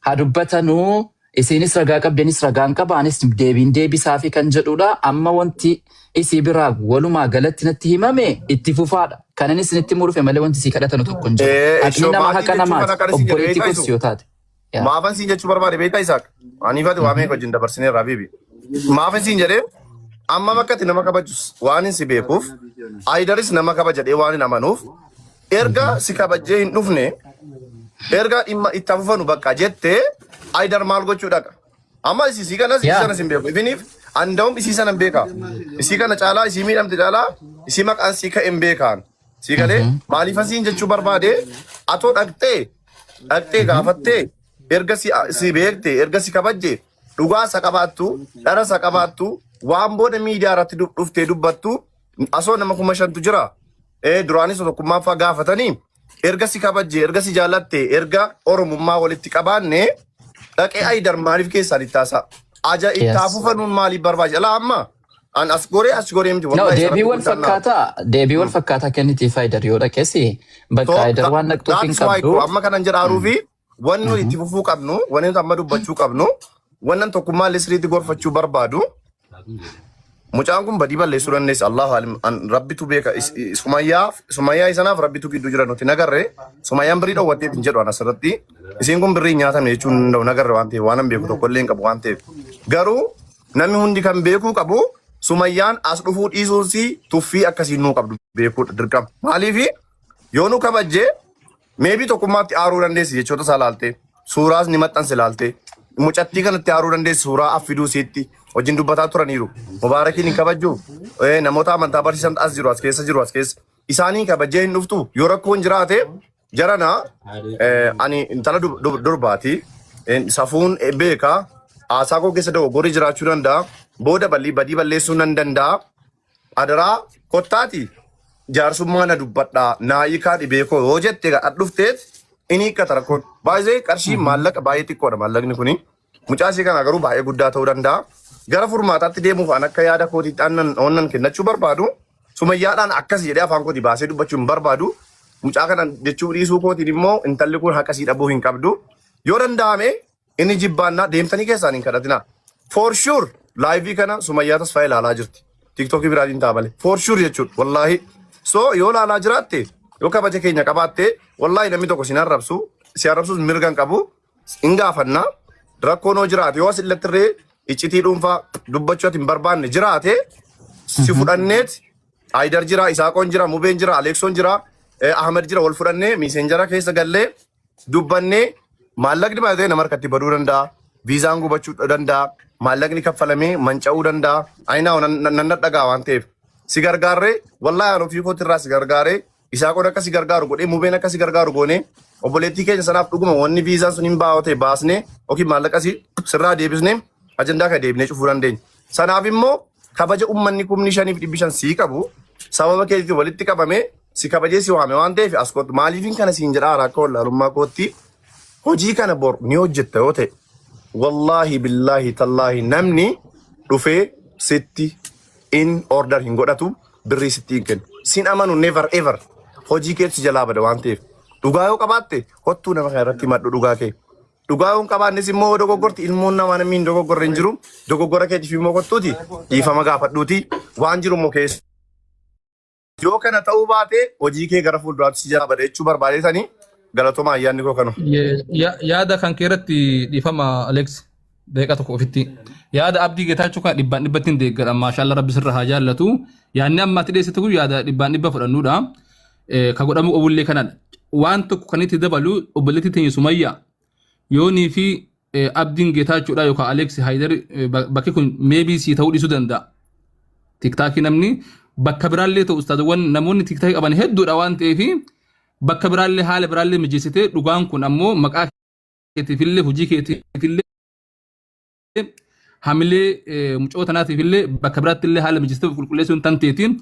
haa dubbatanuu isinis ragaa qabdanis ragaan qabaanis deebiin deebisaa fi kan jedhudha. Amma wanti isii biraa walumaa galatti natti himame itti fufaadha. Kananis nitti murfe malee wanti sii kadhatanu tokko hin jiru. Haqni nama haqa namaati. Obboleettii kursi yoo taate. Maafan siin jechuu barbaade beekaa Isaaq. Aniifati waa meeqa wajjin dabarsineerraa bibi. Maafan siin jedhee amma bakkatti nama kabajus waan hin si beekuuf Aydaris nama kabaja jedhee waan hin amanuuf erga si kabajjee hin dhufne erga dhimma itti afufanu bakka jettee Aydar maal gochuu dhaqa. Amma isii kanas isii sanas hin beeku. Ifiniif anda'um isii sana hin beekaa. Isii kana caalaa isii miidhamte caalaa isii maqaan sii ka'e hin beekaan. Sii galee maaliifan siin jechuu barbaade atoo dhaqxee gaafattee erga si beekte erga si kabajje dhugaa sa qabaattu dhara sa qabaattu waan booda miidiyaa irratti dhuftee dubbattu asoo nama 5,000 jira duraanis tokkummaafaa gaafatanii erga si kabajje erga si jaallatte erga oromummaa walitti qabaanne dhaqee Aydar maaliif keessaan itti haasa'a aja itti hafuufanuun maaliif barbaacha ala amma an as goree miti No, deebii wal fakkaataa kennitiif Aydar yoo dhaqeesi bakka Aydar waan naqxuuf hin qabdu. Amma kanan jedhaaruu fi wanni nuti itti fufuu qabnu, wanni nuti amma dubbachuu qabnu, wannan tokkummaa sirriitti gorfachuu barbaadu. Mucaan kun badii balleessuu dandeessa. Allahu alim rabbitu beeka. Sumayyaa isanaaf rabbitu gidduu jira nuti nagarre. Sumayyaan birrii dhoowwatteef hin jedhu asirratti. Isiin kun birrii nyaatan jechuun hin danda'u nagarre waan ta'eef waan hin beeku tokko illee hin qabu waan ta'eef. Garuu namni hundi kan beekuu qabu Sumayyaan as dhufuu dhiisuunsi tuffii akkasiin nuu qabdu beekuu dirqama. Maaliif yoo nu kabajjee meebii tokkummaatti aaruu dandeessi jechoota isaa laalte suuraas ni maxxanse laalte mucattii kanatti aaruu dandeessi suuraa affiduu siitti wajjin dubbataa turaniiru. Mubaarakiin hin kabajju namoota amantaa barsiisan as jiru as keessa isaanii kabajjee hin dhuftu yoo rakkoon jiraate jarana ani intala durbaati safuun beeka haasaa koo keessa dogoggorri jiraachuu danda'a booda badii balleessuu nan danda'a adaraa kottaati. Jaarsummaa na dubbadhaa naayikaa dhibeekoo yoo jette dhufteet inni hiikkata rakkoon baay'ee qarshii maallaqa baay'ee xiqqoodha maallaqni kuni mucaasii kana garuu baay'ee guddaa ta'uu danda'a gara furmaataatti deemuuf an akka yaada kootiitti aannan kennachuu barbaadu Sumayyaadhaan akkas jedhee afaan kooti baasee dubbachuu hin barbaadu mucaa kana jechuu dhiisuu kootiin immoo intalli kun haqasii dhabuu hin qabdu yoo danda'ame inni jibbaannaa deemtanii keessaan hin kadhatina for sure laayivii kana Sumayyaa Tasfaayee ilaalaa jirti tiiktookii biraatiin taabale for sure jechuudha wallaahi. So yoo laalaa jiraatte yoo kabaja keenya qabaatte wallahi namni tokko si arrabsuus mirgan qabu hin gaafannaa rakkoon yoo jiraate yoo asillattirree iccitii dhuunfaa dubbachuu hin barbaanne jiraate si fudhanneet Aydar jira Isaaqoon jira Mubeen jira Aleksoon jira Ahmed jira wal fudhannee miiseenjara keessa gallee dubbannee maallaqni baay'ee nama harkatti baduu danda'a viizaan gubachuu danda'a maallaqni kaffalamee manca'uu danda'a ayinaa nan dhadhagaa waan ta'eef. Si gargaarree wallahi ofii kootirraa si gargaaree Isaaqoon akka si gargaaru godhee Mubeen akka si gargaaru goonee obboleettii keenya sanaaf dhuguma wanni viizaan sun hin baa'ote baasnee yookiin maallaqa sirraa deebisnee ajandaa kan deebinee cufuu dandeenya. Sanaaf immoo kabaja uummanni 5,500 sii qabu sababa keetiin walitti qabame si kabajee si waame waan ta'eef as kootu maaliifin kana siin jedhaa akka wallaalummaa kootti hojii kana bor ni hojjetta yoo ta'e wallahi billahi tallaahi namni dhufee sitti in order hin godhatu birrii sitti hin kennu. Sin amanu never ever hojii keetti jalaa bada waan ta'eef dhugaa yoo qabaatte kottuu nama kana irratti maddu dhugaa kee. Dhugaa yoo qabaannes immoo dogoggorti ilmoon namaa namni hin dogoggorre hin jiru dogoggora keetiif immoo kottuuti dhiifama gaafadhuuti waan jiru immoo keessa. Yoo kana ta'uu baate hojii kee gara fuulduraatti si jalaa bada jechuu barbaadeetanii galatoomaa ayyaanni koo kanu. Yaada kan keerratti dhiifama Alex deeqa tokko ofitti. Yaada abdii geetaachuu kan dhibbatti hin deeggaran maashaallah rabbi sirra haa jaallatu. Yaanni ammaatti dhiyeessitu kun yaada dhibba fudhannuudha. Ka godhamu obullee kanadha. Waan tokko kan itti dabalu obboleetti teenya Sumayyaa yoonii fi abdiin geetaachuudha yookaan Alex Haydar bakki kun meebii sii ta'uu dhiisuu danda'a. Tiktaakii namni bakka biraallee ta'u ustaadawwan namoonni tiktaakii qaban hedduudha waan ta'eef bakka biraallee haala biraallee mijeessitee dhugaan kun ammoo maqaa keetiifillee hojii keetiifillee hamilee mucoo tanaatiif illee bakka biraatti illee haala mijeessituuf qulqulleessuun tan teetiin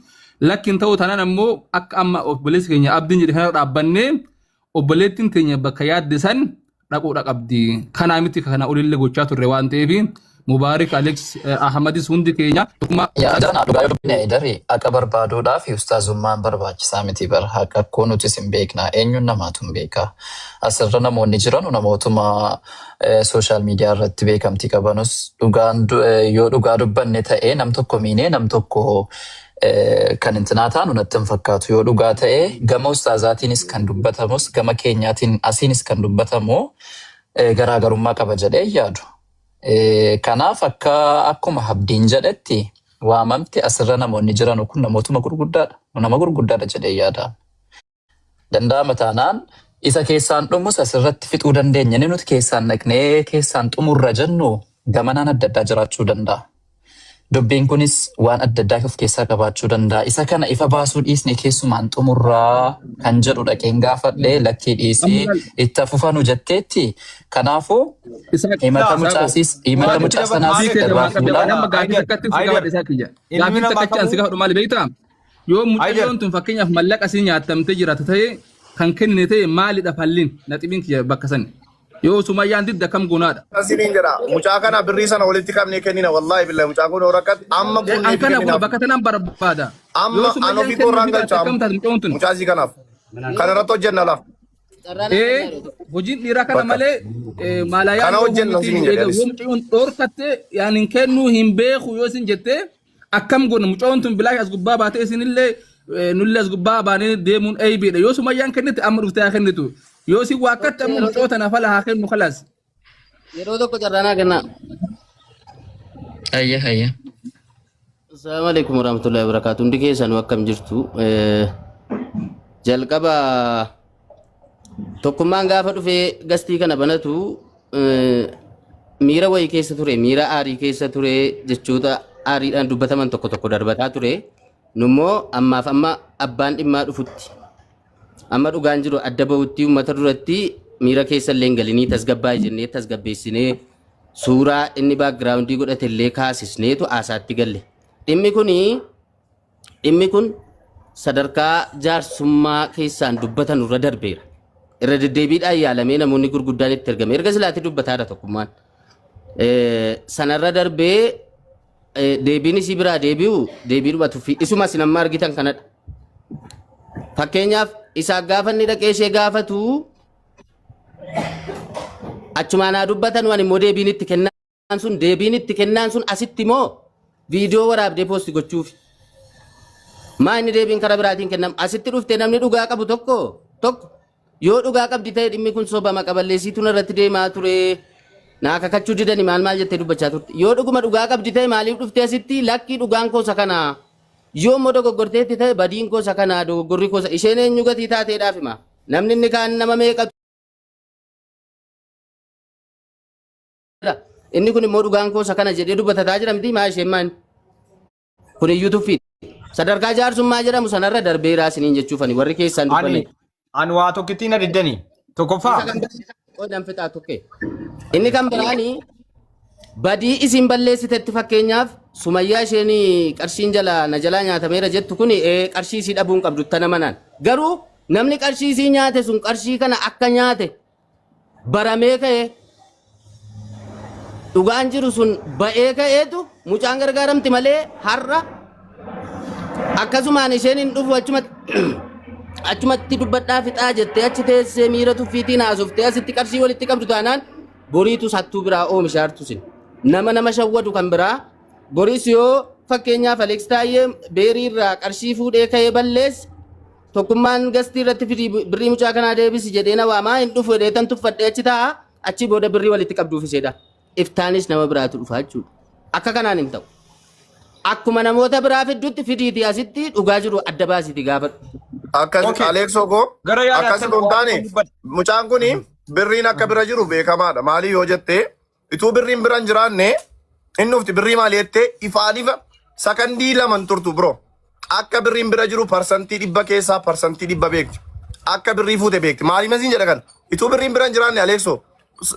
lakkiin ta'uu tanaan ammoo akka amma obboleessi keenya abdiin jedhe kana dhaabbannee obboleettiin teenya bakka yaadde san dhaquudha qabdi. Kanaa miti kana olillee gochaa turre waan ta'eef Mubaarik Alex Ahmadis hundi keenya tokkummaa Yaadaan dhugaa yoo dubbine daree akka barbaaduudhaaf ustaazummaan barbaachisaa miti bara akka akkoo nuti sin beekna eenyuun namaatu hin beeka. Asirra namoonni jiran namootuma sooshaal miidiyaa irratti beekamtii qabanus yoo dhugaa dubbanne ta'ee nam tokko miinee nam tokko kan intinaa taanu natti hin fakkaatu yoo dhugaa ta'ee gama ustaazaatiinis kan dubbatamus gama keenyaatiin asiinis kan dubbatamu garaagarummaa qaba jedhee yaadu. Kanaaf akkuma abdiin jedhetti waamamti asirra namoonni jiran kun namootuma gurguddaadha. Nama gurguddaadha jedhee yaada. Danda'ama taanaan isa keessaan dhumus asirratti fixuu dandeenya. Inni nuti keessaan naqnee keessaan xumurra jennu gamanaan adda addaa jiraachuu danda'a. Dubbiin kunis waan adda addaa of keessaa qabaachuu danda'a. Isa kana ifa baasuu dhiisne keessumaan xumurraa kan jedhu dhaqeen gaafadhee lakkii dhiisee itti fufanu jetteetti. Kanaafuu himata mucaa sanaas irraa fuudhaa. Gaafiin takkachaan si gaafadhu maali beektaa? Yoo mucayyoon tun fakkeenyaaf mallaqa si nyaatamtee jiraatu ta'ee kan kenne ta'e maalidha falliin naxibiin kiyya bakka sani. Yoo Sumayyaan didda kam goonaadha. Asiniin jedha mucaa kana birrii sana walitti qabnee kennina wallahi billahi mucaa kun horakat amma kun An kana kun bakka tanaan barbaada. amma anofi korraan galchaa mucaa si kanaaf kana irratti hojjenna laaf. Hojiin dhiiraa kana malee maalayaa kana hojjenna asiniin jedhanis. yoo mucayyoon dhoorkattee yaanin kennuu hin beeku yoo isin jettee akkam goona mucayyoon tun bilaa as gubbaa baatee isinillee nullee as gubbaa baanee deemuun eebiidha. Yoo Sumayyaan kennite amma dhuftee haa kennitu. Yoo si wakkatti amma mucoota nafa lahaa kennu khalaas. Yeroo tokko carraanaa kennaa. Hayya. Assalamu alaikum warahmatullahi wabarakatuh. Hundi keessanuu akkam jirtu. Jalqaba tokkummaan gaafa dhufee gastii kana banatu miira wayii keessa ture, miira aarii keessa ture jechoota aariidhaan dubbataman tokko tokko darbataa ture. Nummoo ammaaf amma abbaan dhimmaa dhufutti. Amma dhugaan jiru adda bahutti uummata duratti miira keessa illee galinii tasgabbaa jennee tasgabbeessinee suuraa inni baakgiraawundii godhate illee kaasisneetu aasaatti galle. Dhimmi kun sadarkaa jaarsummaa keessaan dubbatan irra darbeera. Irra deddeebiidhaan yaalamee namoonni gurguddaan itti ergame. Erga silaatti dubbataadha tokkummaan. Sanarra darbee deebiin isii biraa deebi'u deebiidhuma tuffii isuma isin amma argitan kanadha. Fakkeenyaaf isaa gaafa inni dhaqee ishee gaafatu achumaan haa dubbatan waan immoo deebiin itti kennaan sun asitti immoo viidiyoo waraabdee poosti gochuuf. Maa inni deebiin karaa biraatiin kennamu asitti dhuftee namni dhugaa qabu tokko yoo dhugaa qabdi ta'e dhimmi kun sobama qaballeessiituun irratti deemaa ture. Naa kakachuu didanii maal jettee dubbachaa turte. Yoo dhuguma dhugaa qabdi ta'e maaliif dhuftee asitti lakkii dhugaan koosa kanaa. Yoo immoo dogoggorteetti ta'e badiin koosa kanaa dogoggorri koosa isheen eenyu gatii taateedhaaf hima. Namni inni kaan nama meeqatu. Inni kun immoo dhugaan koosa kana jedhee dubbatataa jira miti maa isheen maan. Kun iyyuu tuffii. Sadarkaa jaarsummaa jedhamu sanarra darbeeraa isiniin jechuufani warri keessaan dubbanne. Ani waa tokkittiin na diddanii tokkoffaa. Qoodaan fixaa tokkee. Inni kan biraanii badii isin balleessitetti fakkeenyaaf Sumayyaa isheen qarshiin na jalaa nyaatameera jettu kun qarshii isii dhabuun qabdu tana manaan. Garuu namni qarshii isii nyaate sun qarshii kana akka nyaate baramee ka'ee dhugaan jiru sun ba'ee ka'eetu mucaan gargaaramti malee har'a akkasumaan isheen hin dhufu achumatti dubbadhaa fixaa jettee achi teessee miira tuffiitiin haasoftee asitti qarshii walitti qabdu taanaan boriitu sattuu biraa oomishaartu sin nama shawwadu kan biraa boris yoo fakkeenyaaf Alex Taayyee beerii irraa qarshii fuudhee ka'ee balleesse tokkummaan gastii irratti birrii mucaa kanaa deebisi jedhee na waamaa hin dhufu dheetan tuffadhee achi taa'a achi booda birrii walitti qabduuf iseedha. Iftaanis nama biraatu dhufa jechuudha. Akka kanaan hin ta'u. Akkuma namoota biraa fiddutti fidiiti asitti dhugaa jiru adda baasiti gaafa. Akkas Aleexoo koo akkas hin taane mucaan kun birriin akka bira jiru beekamaadha. Maali yoo jettee ituu birriin bira hin jiraanne inni ufti birrii maali jettee ifaan ifa sakandii laman turtu bro. Akka birriin bira jiru parsantii 100 keessaa parsantii 100 beekti. Akka birrii fuute beekti. Maali masiin jedha kan ituu birriin bira hin jiraanne Aleexoo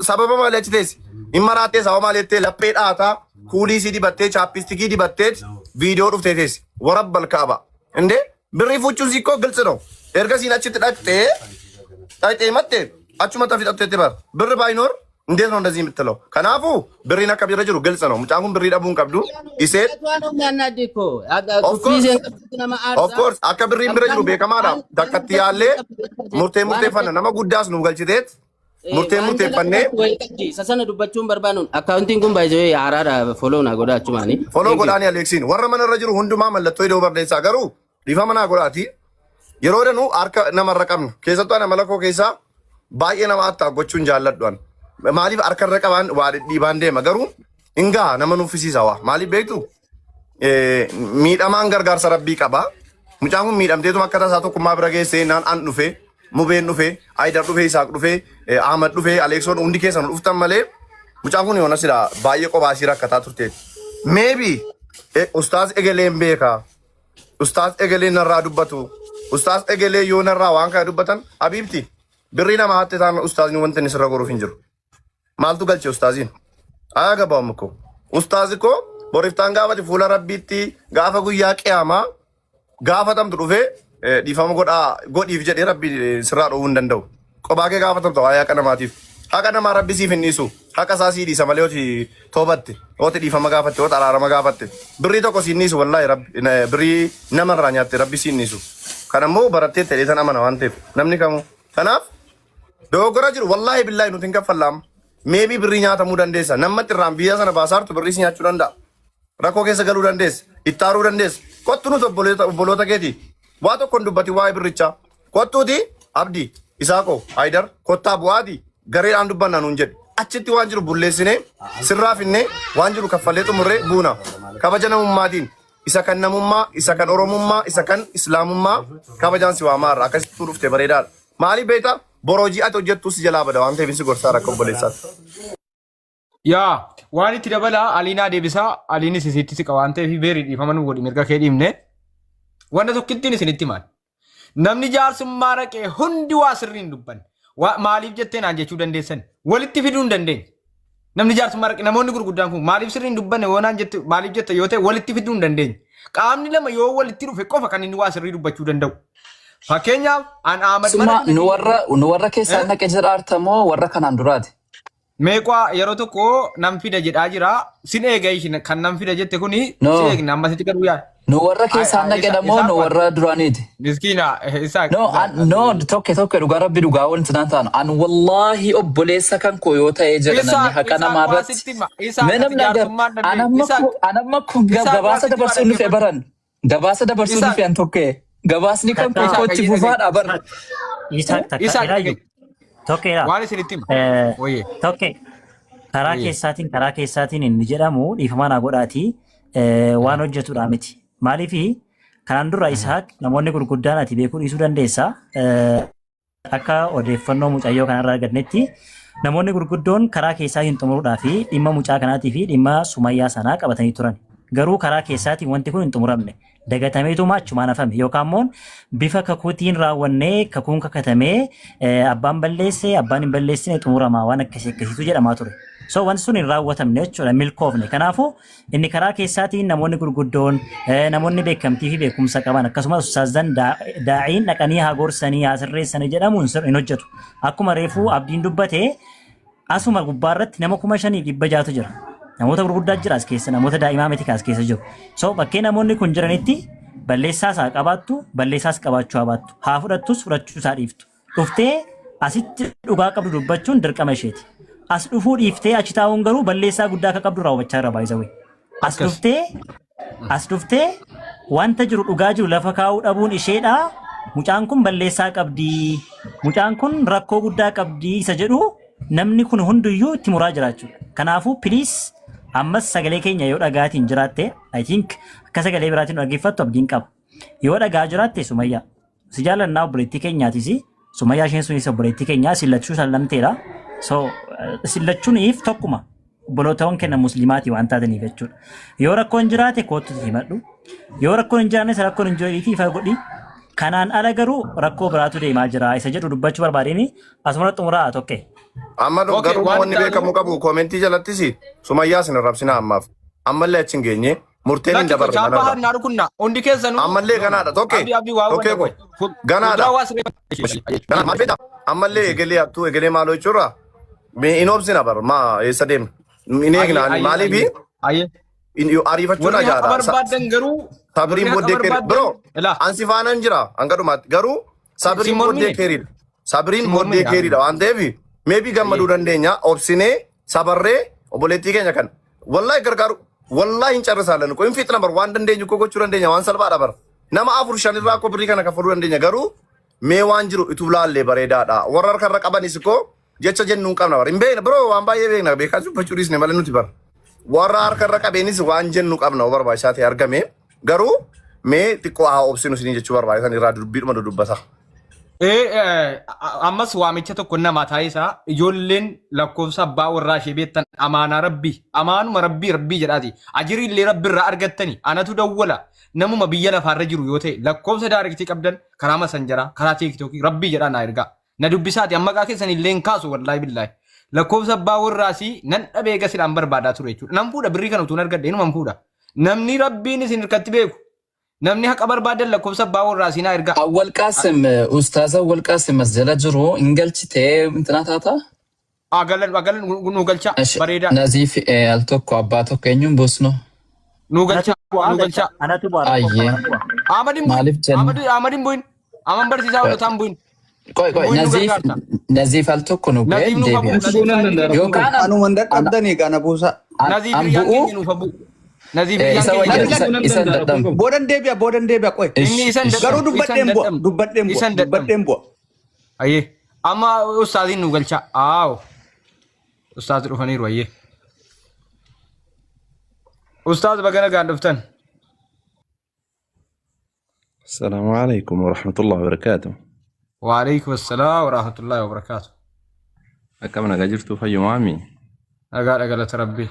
sababa malee achi teessi. Hin maraattee sababa malee jettee laphee dhaataa kuulii si dibattee chaappistikii dibattee viidiyoo dhuftee teessi. Warabbal kaaba. Indee birrii fuuchuun sikkoo gilsi ነው. Erga siin achitti dhaqxee mattee achuma tafi dhaqxeetti bar. Birri baayinoor እንዴት ነው እንደዚህ የምትለው? ከናፉ ብሪና ከቢረ ጅሩ ግልጽ ነው። ሙጫንኩን ብሪ ደቡን ቀብዱ ኢሴት ኦፍ ኮርስ አከ ብሪ ብረ ጅሩ ቤከማዳ ዳከት ያለ ሙርቴ ፈነ ነማ ጉዳስ ነው ገልጭቴት ሙርቴ ፈነ ሰሰነ ዱበቹን በርባኑን አካውንቲንግ ኩን ባይዘ ያራራ ፎሎ ና ጎዳቹ ማኒ ፎሎ ጎዳኒ አሌክሲን ወረ መነ ረጅሩ ሁንዱማ መለቶ ይዶ በርዴሳ ገሩ ዲፋመና ጎዳቲ የሮደኑ አርከ ነመረቀም ከሰጧ ነመለኮ ከሳ ባየ ነማታ ጎቹን ጃለዷን Maaliif harka irra qaban waa dhibaan deema garuu hingaa nama nuffisiisa waa maaliif beektu miidhamaan gargaarsa rabbii qaba mucaan kun miidhamteetu akka tasaa tokkummaa bira geessee naan an dhufe mubeen dhufe aayidar dhufe isaaq dhufe ahmad dhufe aleeksoon hundi keessan dhuftan malee mucaan kun yoona sila baay'ee qobaasii rakkataa turteeti meebi ustaas egeleen beeka ustaas egeleen narraa dubbatu ustaas egelee yoo narraa waan kana dubbatan habiibti birrii nama hatte taan ustaasni wanta inni sirra goruuf hin jiru. Maaltu galche ustaaziin? Aya gabaam ko. Ustaazi ko boriftaan gaafati fuula rabbiitti gaafa guyyaa qiyaamaa gaafatamtu dhufee dhiifama godhiif jedhee rabbi sirraa dhowwuu hin danda'u. Qophaa kee gaafatamtu waa haqa namaatiif. Haqa namaa rabbi siif hin dhiisu. Haqa isaa sii dhiisa malee oti toobatte. Oti dhiifama gaafatte, oti araarama gaafatte. Birrii tokko siin dhiisu wallaahi birrii namarraa nyaatte rabbi siin dhiisu. Kanammoo barattee ta'ee tan amana waan ta'eef namni kamuu. Kanaaf dogoggora jiru wallaahi billaahi nuti hin kaffallaam. Maybe birrii nyaatamuu dandeessa. Namatti irraan biyya sana baasaartu birrii si nyaachuu danda'a. Rakkoo keessa galuu dandeessa. Ittaaruu dandeessa. Kottu nuti obboloota keeti. Waa tokko hin dubbati waa'ee birrichaa. Kottuuti abdii isaaqoo haayidar kottaa bu'aati gareedhaan dubbanna nuun jedhe. Achitti waan jiru bulleessinee sirraa finnee waan jiru kaffallee xumurree buuna. Kabaja namummaatiin isa kan namummaa, isa kan oromummaa, isa kan islaamummaa kabajaan si waamaarra akkasitti dhufte bareedaadha. Maaliif beektaa? Borojii ati hojjettu si jalaa bada waan ta'eef si gorsaa rakka obboleessaati. Yaa waan itti dabala Aliinaa deebisaa Aliinis isitti siqa waan ta'eef beerii dhiifama nu godhi mirga kee dhiibne wanta tokkittiin isinitti maal namni jaarsummaa raqee hundi waa sirriin dubban maaliif jettee naan jechuu dandeessan walitti fiduu hin dandeenye namni jaarsummaa raqee namoonni gurguddaan kun maaliif sirriin dubbanne woonaan jette maaliif jette yoo ta'e walitti fiduu hin dandeenye qaamni lama yoo walitti dhufe qofa kan inni waa sirrii dubbachuu danda'u. Fakkeenyaaf an Ahmad nu warra keessaa naqe jiraartamoo warra kanaan duraati. Meeqaa yeroo tokko nam fida jedhaa jira sin eega kan nam fida jette kuni sin eegna amma sitti gaduu yaa. Nu warra keessaa naqedhamoo nu warra duraaniiti. Miskiina isaa. No tokke dhugaa rabbi dhugaa wanti naan ta'an an wallaahi obboleessa kan koo yoo ta'ee jedhanani haqa namaarratti. Menam nagar anamma kun gabaasa dabarsuun dhufe baran gabaasa dabarsuun dhufe an tokkee. Gabaasni kan kochi fufaadha bar. Tokkeedha. Waan isinitti tokke karaa keessaatiin inni jedhamu dhiifama naa godhaati waan hojjetudha miti. Maaliif kanaan dura Isaaq namoonni gurguddaan ati beekuu dhiisuu dandeessa. Akka odeeffannoo mucayyoo kanarraa argannetti namoonni gurguddoon karaa keessaatiin xumuruudhaa fi dhimma mucaa kanaatii fi dhimma sumayyaa sanaa qabatanii turan. Garuu karaa keessaatiin wanti kun hin xumuramne. Dagatameetuma achumaan hafame yookaan immoo bifa kakuutiin raawwannee kakuun kakatamee abbaan balleesse abbaan hin balleessine xumuramaa waan akkasiitu jedhamaa ture. So wanti sun hin raawwatamne jechuudha milkoofne. Kanaafuu inni karaa keessaatiin namoonni gurguddoon namoonni beekamtii fi beekumsa qaban akkasumas ustaazan daa'iin dhaqanii haa gorsanii haa sirreessanii jedhamuun hin hojjetu. Akkuma reefuu abdiin dubbate asuma gubbaarratti nama 5,600 jira. Namoota gurguddaa jira as keessa namoota daa'imaa miti as keessa jiru. So bakkee namoonni kun jiranitti balleessaas haa qabaattu balleessaas qabaachuu haa baattu haa fudhattus fudhachuu isaa dhiiftu. Dhuftee asitti dhugaa qabdu dubbachuun dirqama isheeti. As dhufuu dhiiftee achi taa'uun garuu balleessaa guddaa akka qabdu raawwachaa irra baay'isawee. As dhuftee wanta jiru dhugaa jiru lafa kaa'uu dhabuun isheedha. Mucaan kun balleessaa qabdi. Mucaan kun rakkoo guddaa qabdi isa jedhu namni kun hunduyyuu itti muraa jiraachudha. Kanaafuu please ammas sagalee keenya yoo dhagaatiin jiraatte I think akka sagalee biraatiin dhaggeeffattu abdiin qaba. Yoo dhagaa jiraatte Sumayyaa si jaallannaa obboleettii keenyaatis Sumayyaa isheen sunis obboleettii keenyaa sillachuu sallamteedha. So sillachuuniif tokkuma obbolootawwan kenna musliimaati waan taataniif jechuudha. Yoo rakkoon jiraate kootu himadhu. Yoo rakkoon hin jiraannes rakkoon hin jirreefi ifa godhi. Kanaan ala garuu rakkoo biraatu deemaa jira. Isa jedhu dubbachuu barbaadeen asumatti xumuraa tokko. Amma Okay, garuu waan wanni beekamu qabu komentii jalattis Sumayyaa sin rabsina ammaaf. Ammallee achi hin geenye murteen hin dabarre Chapa manarra. harna rukunna. Ondi keessanu. Ammallee ganaadha tokkee. Tokkee koo. Ganaadha. Ganaa maal beektaa? Ammallee egelee hattuu egelee maaloo jechuudha. Mee hin obsina bar maa eessa deemna? Hin eegnaan maaliifi? Ayyee. Ariifachuudha Warri akka jaadha. barbaadan garuu. Sabriin booddee keerii. Bro, ansi faanaan jira. Hanga dhumaatti. Garuu sabriin booddee keeriidha. Sabriin booddee keeriidha waan ta'eef meebii gammaduu dandeenya. Obsinee sabarree obboleettii keenya kan. Wallaahi gargaaru. Wallaahi hin carrisaalan. Ko hin fiixna bar waan dandeenyu ko gochuu dandeenya waan salphaadha bar. Nama 4-5 irraa ko birrii kana kaffaluu dandeenya garuu mee waan jiru itu laallee bareedaadha. Warra harkarra qabanis ko jecha jennu hin qabna bar. Hin beekna bro waan baay'ee beekna beekaa dubbachuu dhiisne malee nuti bar. Warra harkarra qabeenis waan jennu qabna barbaachisaa ta'e argame. Garuu mee xiqqoo haa obsinu isin jechuu barbaachisan irraa dubbiidhuma dubbata. Ammas waamicha tokko nama ta'isaa ijoolleen lakkoofsa abbaa warraa ishee beektan amaanaa rabbii amaanuma rabbii jedhaati ajirii illee rabbi irraa argattani anatu dawwala namuma biyya lafaarra jiru yoo ta'e lakkoofsa daarektii qabdan karaa masanjaraa karaa tiiktookii rabbii jedhaa naa ergaa na dubbisaati amma maqaa keessan illee hin kaasu wallaahi billaahi lakkoofsa abbaa warraasii nan dhabee gasidhaan barbaadaa ture jechuudha nan fuudha birrii kana utuun argadhe inuman fuudha namni rabbiin isin hirkatti beeku namni haqa barbaadan lakkoofsa abbaa warraasii naa ergaa. Awwal Qaasim ustaaza Awwal Qaasim as jala jiru hin galchitee intina taata? Agalan nu galcha bareeda. Naziif al tokko abbaa tokko eenyuun buusnu? Nu galcha. Anatu baara. Ayyee. Amadin Maaliif jenna? Amadin buin. Aman barsiisaa hojjetaan buin. Qoy Naziif al tokko nu bu'ee deebi'a. Yookaan Anuma dadhabdanii kana buusa. Naziif riyyaan keenya nuuf habu. Naziif isa riyyaan wajjin keenya. isa dadhabu. Boodan deebi'a qoy. Inni isan Garuu dubbadheen bu'a. Ayyee. Amma ustaaziin nu galcha. Aawo. Ustaazi dhufaniiru ayyee. Ustaaz bagana gaan dhuftan. السلام عليكم ورحمة الله وبركاته. وعليكم السلام ورحمة الله وبركاته. كم أنا جرت في يومي. أقال ربي.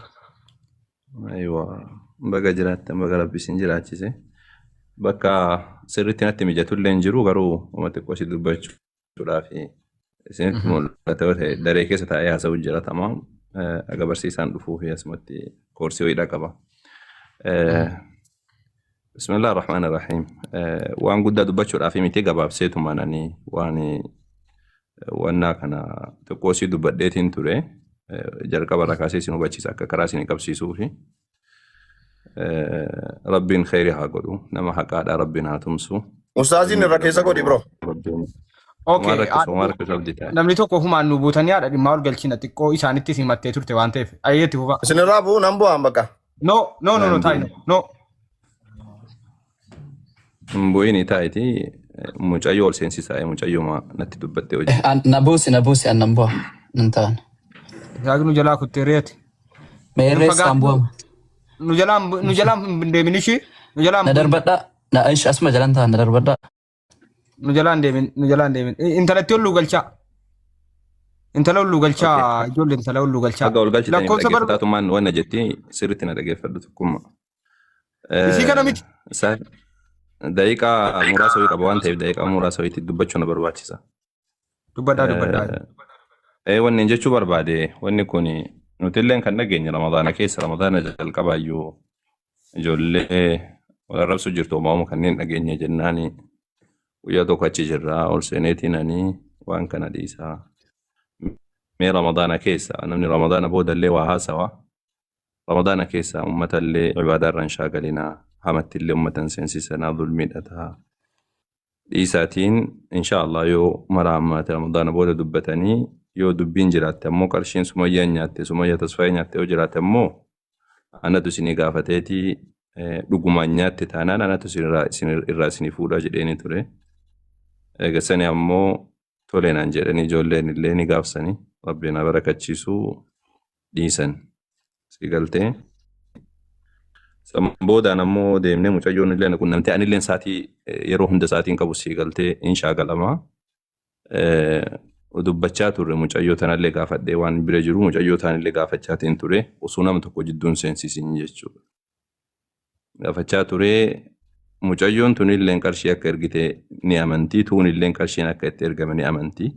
أيوة بقى جرات بقى ربي سنجرات شيء. بقى سرتنا تمجت اللينجرو قرو وما تقوش دبج ولا في سنت مول توه دريك ستايا سوي جرا تمام. أقبل سيسان دفوه يا سمتي كورسي ويدا كبا. بسم الله الرحمن الرحيم. وان قد دبج ولا في متى قباب سيتو مانني واني وانا كنا تقوسي دبدتين توري. جرك بركاسي سنو بچي ساكا كراسي نكبسي سوفي ربين خيري هاقولو نما حقا دا ربنا تمسو Ustaaziin irra keessa godhi bro. Okay. Namni tokko humaan nu buutanii haadha dhimmaa ol galchina xiqqoo isaanitti simattee turte waan ta'eef ayyeetti fufa. Isin irraa bu'u nan bu'aan bakka. No taa'ino no. Mbuini taa'iti mucayyoo ol seensisaa mucayyoo natti dubbattee hojii. Nabuusi annan bu'a nan ta'an. Yaaqni nu jalaa kuttee reeti. Meerree isaan bu'ama. Nu jalaan hin deemin ishii. Nu jalaan. Na darbadhaa. Na ish asuma jalan ta'an na darbadhaa. Nu jalaan deemin. Intalatti olluu galchaa. Intala olluu galchaa. Ijoollee intala olluu galchaa. Haga ol galchitanii dhaggeeffataatummaan waan jettee sirriitti na dhaggeeffadhu tokkummaa. Isii kana miti. Daqiiqaa muraasa wayii qaba waan ta'eef daqiiqaa muraasa wayiitti dubbachuu na barbaachisa. Dubbadhaa. Wanni jechuu barbaade wanni kun nuti illee kan dhageenye Ramadaana keessa Ramadaana jalqabaayyuu ijoollee wal rabsu jirtu uumamu kanneen dhageenye jennaani guyyaa tokko achi jirraa ol seeneetiinanii waan kana dhiisaa. Mee Ramadaana keessa namni Ramadaana boodallee waa haasawa. Ramadaana keessa uummatallee ibaadaarraan shaagalinaa hamattillee uummatan seensisanaa dhulmiidhataa. Dhiisaatiin inshaallah yoo mara ammate Ramadaana booda dubbatanii yoo dubbiin jiraatte ammoo qarshiin Sumayyaa nyaatte Sumayyaa Tasfaayee nyaatte yoo jiraatte ammoo anatu isinii gaafateetii dhugumaan nyaatte taanaan anatu irraa isinii fuudhaa jedheeni ture. Eegasanii ammoo toleenaan jedhanii ijoolleen illee ni gaafsanii rabbiin haa barakachiisuu dhiisan. Si galtee. Boodaan ammoo deemnee mucayyoon illee na qunnamtee anillee saatii yeroo hunda saatiin qabu si galtee in shaagalamaa. Dubbachaa turre mucayyoo tanallee gaafadhee waan bira jiru mucayyoo tanallee gaafachaatiin ture osoo nama tokko jidduun seensisin jechuudha. Gaafachaa ture mucayyoon tun illeen qarshii akka ergite ni amantii, tuun illeen qarshiin akka itti ergame ni amantii.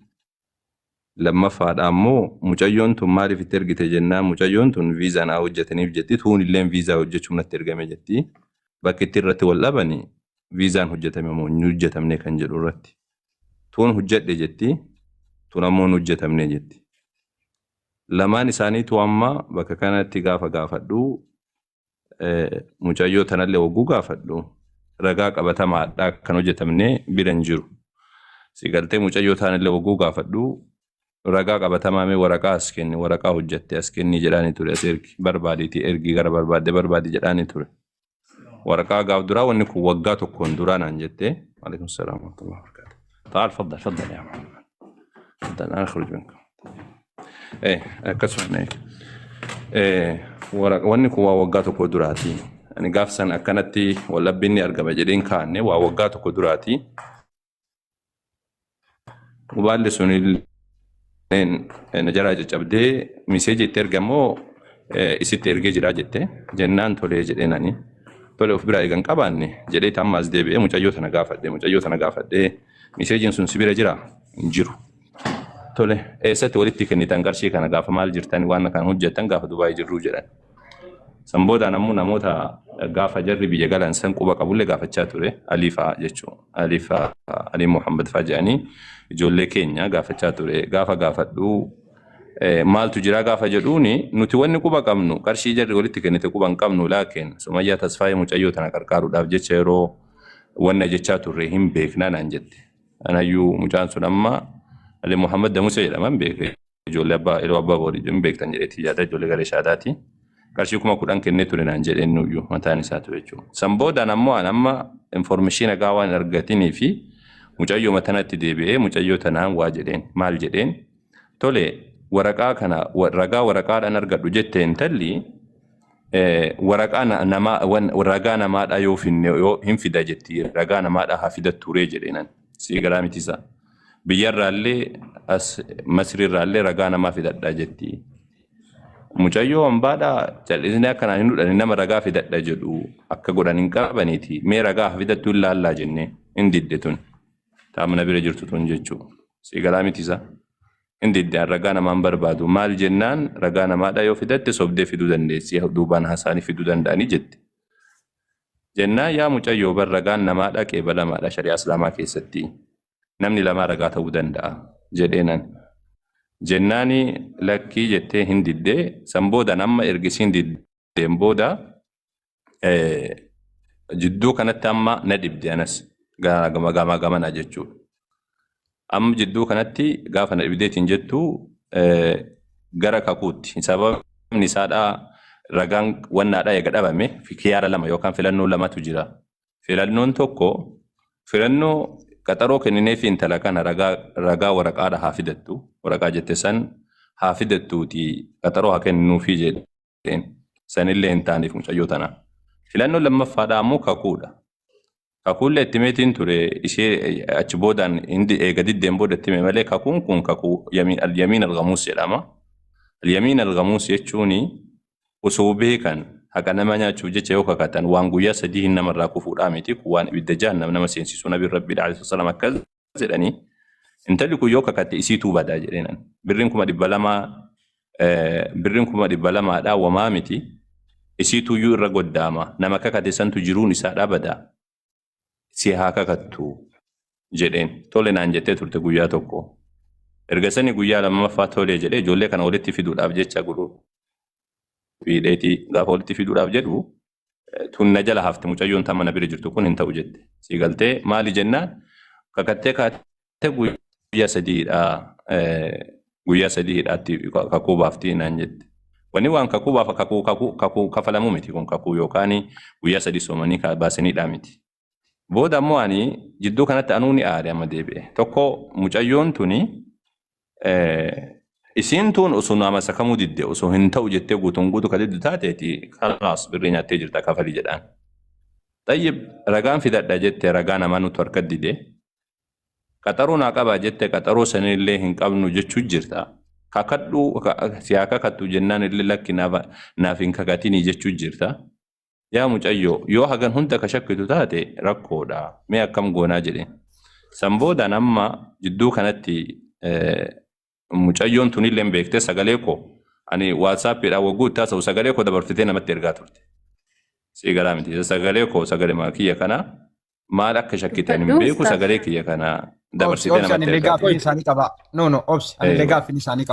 Lammaffaadha ammoo mucayyoon tun maaliif itti ergite jennaan mucayyoon tun viizaa naa hojjetaniif jetti, tuun illeen viizaa hojjechuun natti ergame jetti. Bakki itti irratti wal dhabani viizaan hojjetame moo hin hojjetamne kan jedhu irratti. Tuun hojjedhe jetti, tuun ammoo hin hojjetamne jetti. Lamaan isaaniitu amma bakka kanatti gaafa gaafadhu mucayyoo tanallee wagguu gaafadhu ragaa qabatamaadhaa kan hojjetamne bira hin jiru. Sigaltee mucayyoo tanallee wagguu gaafadhu ragaa qabatamaa mee waraqaa as kenni, waraqaa hojjette as kenni jedhaanii ture, as ergi barbaadiitii ergii gara barbaadde jedhaanii ture. Waraqaa gaaf duraa wanni kun waggaa tokkoon duraa naan jette. Waalaikum salaam wa rahmatullahi wa barakatuh. تعال تفضل تفضل يا محمد. تفضل انا اخرج منكم. akkasuma wanni kun waa waggaa tokko duraati. Ani gaafsan akkanatti wallabbiin argama jedheen kaanne waa waggaa tokko duraati. Mubaalli sun na jalaa caccabdee miseeji itti ergamoo isitti ergee jira jette jennaan tolee jedheenani. Tole of biraa eegan qabaanne jedhee tammaas deebi'ee mucayyoo tana gaafadhee miseejiin sun sibira jira hin jiru. Tole eessatti walitti kennitan qarshii kana gaafa maal jirtan waan kana hojjettan gaafa Dubaay jirru jedhan. San boodaan ammoo namoota gaafa jarri biyya galan san quba qabullee gaafachaa ture Aliifaa jechuun Aliifaa Ali Muhammad faa jedhanii ijoollee keenya gaafachaa ture gaafa gaafadhu maaltu jira gaafa jedhuuni nuti wanni quba qabnu qarshii jarri walitti kennite quba hin qabnu laakiin Sumayyaa Tasfaayee mucayyoo tana qarqaaruudhaaf jecha yeroo wanna jechaa turre hin beeknaa naan jette. Anayyuu mucaan sun amma Ali Muhammad Damusee jedhaman beeke ijoollee abbaa yeroo abbaa boodii hin beektan jedheetii yaada ijoollee garee shaadaati. Qarshii 10,000 kennee ture naan jedheen nuyyuu mataan isaatu jechuudha. San boodaan ammoo amma information nagaa waan argatinii fi mucayyoo matanatti deebi'ee mucayyoo tanaan waa jedheen maal jedheen tole waraqaa kana ragaa waraqaadhaan argadhu jettee intalli waraqaa namaa ragaa namaadhaa yoo hin fida jetti ragaa namaadhaa haa fidatturee jedheenan si galaa mitisa biyyarraallee as masriirraallee ragaa namaa fidadhaa jetti. Mucayyoo hambaadhaa jal'isni akkanaan hin dhudhani nama ragaa fidadha jedhu akka godhan hin qabaniiti mee ragaa fidattuu hin laallaa jennee hin didde tun taamna bira jirtu tun jechuu si galaa mitisa hin diddaan ragaa namaan barbaadu maal jennaan ragaa namaadhaa yoo fidatte sobdee fiduu dandeessi duubaan hasaanii fiduu danda'anii jette jennaan yaa mucayyoo bar ragaan namaadhaa qeebalamaadha shari'aa islaamaa keessatti namni lamaa ragaa ta'uu danda'a jedheenan. Jennaani lakkii jettee hin diddee san booda amma ergisiin diddeen booda jidduu kanatti amma na dibde anas gamana jechuudha. Amma jidduu kanatti gaafa na dibdeetiin jettu gara kakuutti sababni isaadhaa ragaan wannaadhaa eega dhabame kiyaara lama yookaan filannoo lamatu jira. Filannoon tokko filannoo qaxaroo kennineefi intala kana ragaa waraqaadha haa fidattu waraqaa jette san haa fidattuuti qaxaroo haa kenninuufi jedheen sanillee hin taaneef mucayyoo tana. Filannoon lammaffaadha ammoo kakuudha. Kakuullee itti meetiin ture ishee achi boodaan eega diddeen booda itti mee malee kakuun kun kakuu al-yamiin al-ghamuus jedhama. Al-yamiin al-ghamuus jechuuni osoo beekan haqa nama nyaachuuf jecha yoo kakatan waan guyyaa 3 hin namarraa kufuudhaa miti waan ibidda jahannam nama seensisuu nabi rabbii alayhi salaam akkas jedhanii intalli kun yoo kakatte isiituu badaa jedheenan birriin 200,000 wamaa miti isiituu iyyuu irra goddaama nama kakate santu jiruun isaa badaa si haa kakattu jedheen tole naan jettee turte guyyaa tokko erga sani guyyaa lammaffaa tole jedhee ijoollee kana walitti fiduudhaaf jecha guruu fiidheetii gaafa walitti fiduudhaaf jedhu tun na jala hafte mucayyoon tamma na bira jirtu kun hin ta'u jette si galtee maali jennaan kakattee kaatee guyyaa 3 kakuu baaftii naan jette wanni waan kakuu baafa kakuu kafalamuu miti kun kakuu yookaan guyyaa 3 soomanii baasaniidhaa miti booda ammoo ani jidduu kanatti anuuni aade amma deebi'e tokko mucayyoon tuni isiin tun osoo nama sakamuu didde osoo hin ta'u jettee guutuun guutuu ka diddu taateeti kalaas birrii nyaattee jirta kafalii jedhaan. Tayyib ragaan fidadha jettee ragaa namaa nuti harka dide qaxaroo naa qabaa jettee qaxaroo sanillee hin qabnu jechuu jirta. Kakadhuu siyaa kakattu jennaan illee lakki naaf hin kakatinii jechuu jirta. yaa mucayyoo yoo hagan hunda ka shakkitu taate rakkoodha mee akkam goonaa jedheen san booda namma jidduu kanatti mucayyoon tunillee beektee sagalee koo ani waatsaappiidhaan wagguu itti haasa'u sagalee koo dabarsitee namatti ergaa turte si galaa miti sagalee koo sagalee kiyya kana maal akka shakkitan hin beeku sagalee kiyya kana dabarsitee namatti ergaa turte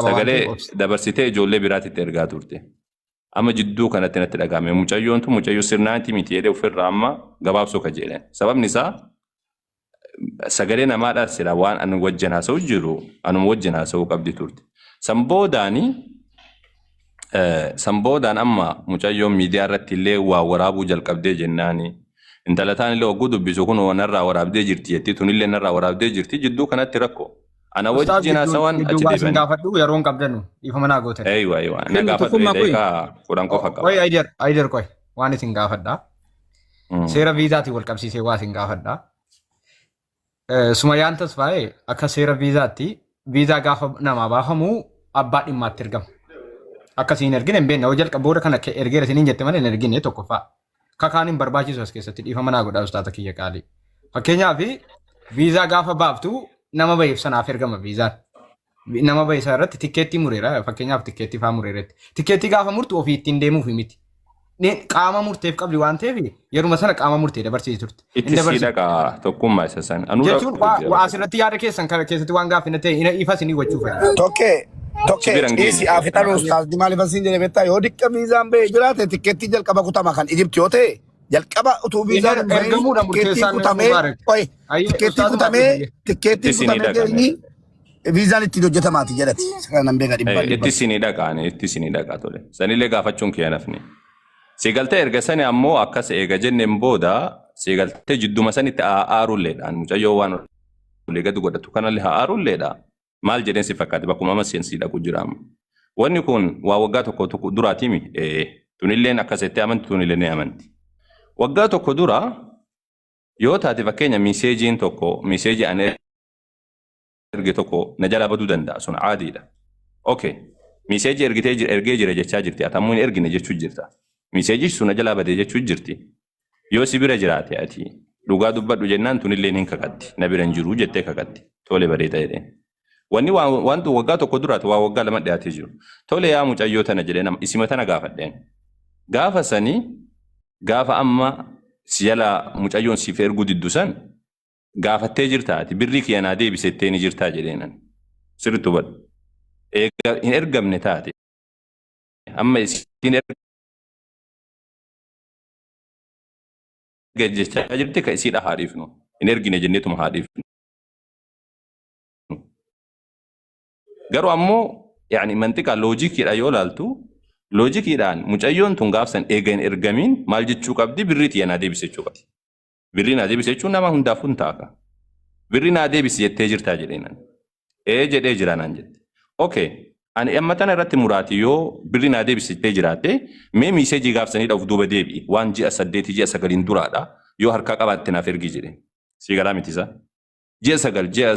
sagalee dabarsitee ijoollee biraatitti ergaa turte. Amma jidduu kanatti natti dhagahame mucayyoon tun mucayyoo sirnaanti miti jedhee ofirraa amma gabaabsoo ka jedheen sababni isaa sagalee namaadhaan sila waan anu wajjin haasa'u jiru anuma wajjin haasa'uu qabdi turte san boodaan amma mucayyoon miidiyaa irratti illee waa waraabuu jalqabdee jennaani intalataan illee wagguu dubbisu kun narraa waraabdee jirti jetti tunillee narraa waraabdee jirti jidduu kanatti rakkoo ana wajjin haasa'uun achi deebi'an. Gaafadhu yeroon qabdannu ifama naa gootan. Eeywa na gaafadhu deekaa kudhan qofa qaba. Qoy Ayider qoy waan isin gaafadhaa. Seera viizaatiin wal qabsiisee waa isin gaafadhaa. Sumayyaan Tasfaayee akka seera viizaatti viizaa gaafa namaa baafamu abbaa dhimmaatti ergama. Akkasiin ergine hin beekne hojii jalqabooda kana ergeera isiniin jette malee hin ergine tokkoffaa. Kakaan hin barbaachisu as keessatti dhiifama naa godhaa ustaata kiyya qaalii. Fakkeenyaaf viizaa gaafa baaftu nama baheef sanaaf ergama viizaan. Nama bahee isaa irratti tikkeettii mureera fakkeenyaaf tikkeettii fa'aa mureeratti. Tikkeettii gaafa murtu ofii ittiin deemuuf miti. Qaama murteef qabdi waan ta'eef yeruma sana qaama murtee dabarsii turte. Itti siidhaqa tokkummaa isa san. Jechuun asirratti yaada keessan kana keessatti waan gaafina ta'e ifa isinii gochuu fayyada. Tokkee dhiisi afidhaan ustaas maaliif asiin jedhee beektaa yoo dikka viizaan bahee jiraate tikkeettii jalqaba kutama kan Ijipti yoo ta'e jalqaba utuu viizaan tikkeettii kutamee viizaan ittiin hojjetamaati jedhati. Sanan beeka dhibba. Itti isinii dhaqaa tole. Sanillee gaafachuun kiyya nafni. Siigaltee erga sani ammoo akkas eega jenneen booda siigaltee jidduma sanitti aarulleedhaan mucayyoo waan ulee gadi godhatu kanallee aarulleedha. Maal jedheen si fakkaate bakkuma amma seensi dhaqu jiraama. Wanni kun waa waggaa tokko duraatimi tunilleen akkasitti amanti tunillee ni amanti. Waggaa tokko dura yoo taate fakkeenya miiseejiin tokko miiseejii ani erge tokko na jala baduu danda'a sun aadiidha. Okay. Miiseejii ergee jira jechaa jirti atamuu hin ergine jechuu jirta. Miiseejii sun na jala badee jechuu jirti. Yoo si bira jiraate ati dhugaa dubbadhu jennaan tunillee hin kakatti na bira hin jiru jettee kakatti tole bareeda jedheen. Wanni wantu waggaa tokko duraati waa waggaa lama dhiyaatee jiru. Tole yaa mucayyoo tana jedheen isima tana gaafadheen. Gaafa sanii gaafa amma si jala mucayyoon siif erguu diddu san gaafattee jirtaati birrii kiyya naa deebisettee ni jirtaa jedheenan. Sirriitti hubadhu. Hin ergamne taate. Amma isin jechaa jirti ka isiidha haadhiifnu. Hin ergine jenneetuma haadhiifnu. Garuu ammoo mantiqa loojikiidha yoo laaltu loojikiidhaan mucayyoon tun gaafsan eega hin ergamiin maal jechuu qabdi birrii xiyya naa deebise jechuu qabdi. Birrii naa deebise jechuun nama hundaaf hun taaka. Birrii naa deebise jettee jirtaa jedheenan. Jedhee jira naan jette. Okay. Ani amma tana irratti muraati yoo birrii naa deebise jettee jiraate mee miiseejii gaafsaniidha of duuba deebi'i waan ji'a 8 ji'a 9 duraadha yoo harkaa qabaatte naaf ergi jedhe. Si galaa mitisa. Ji'a 9 ji'a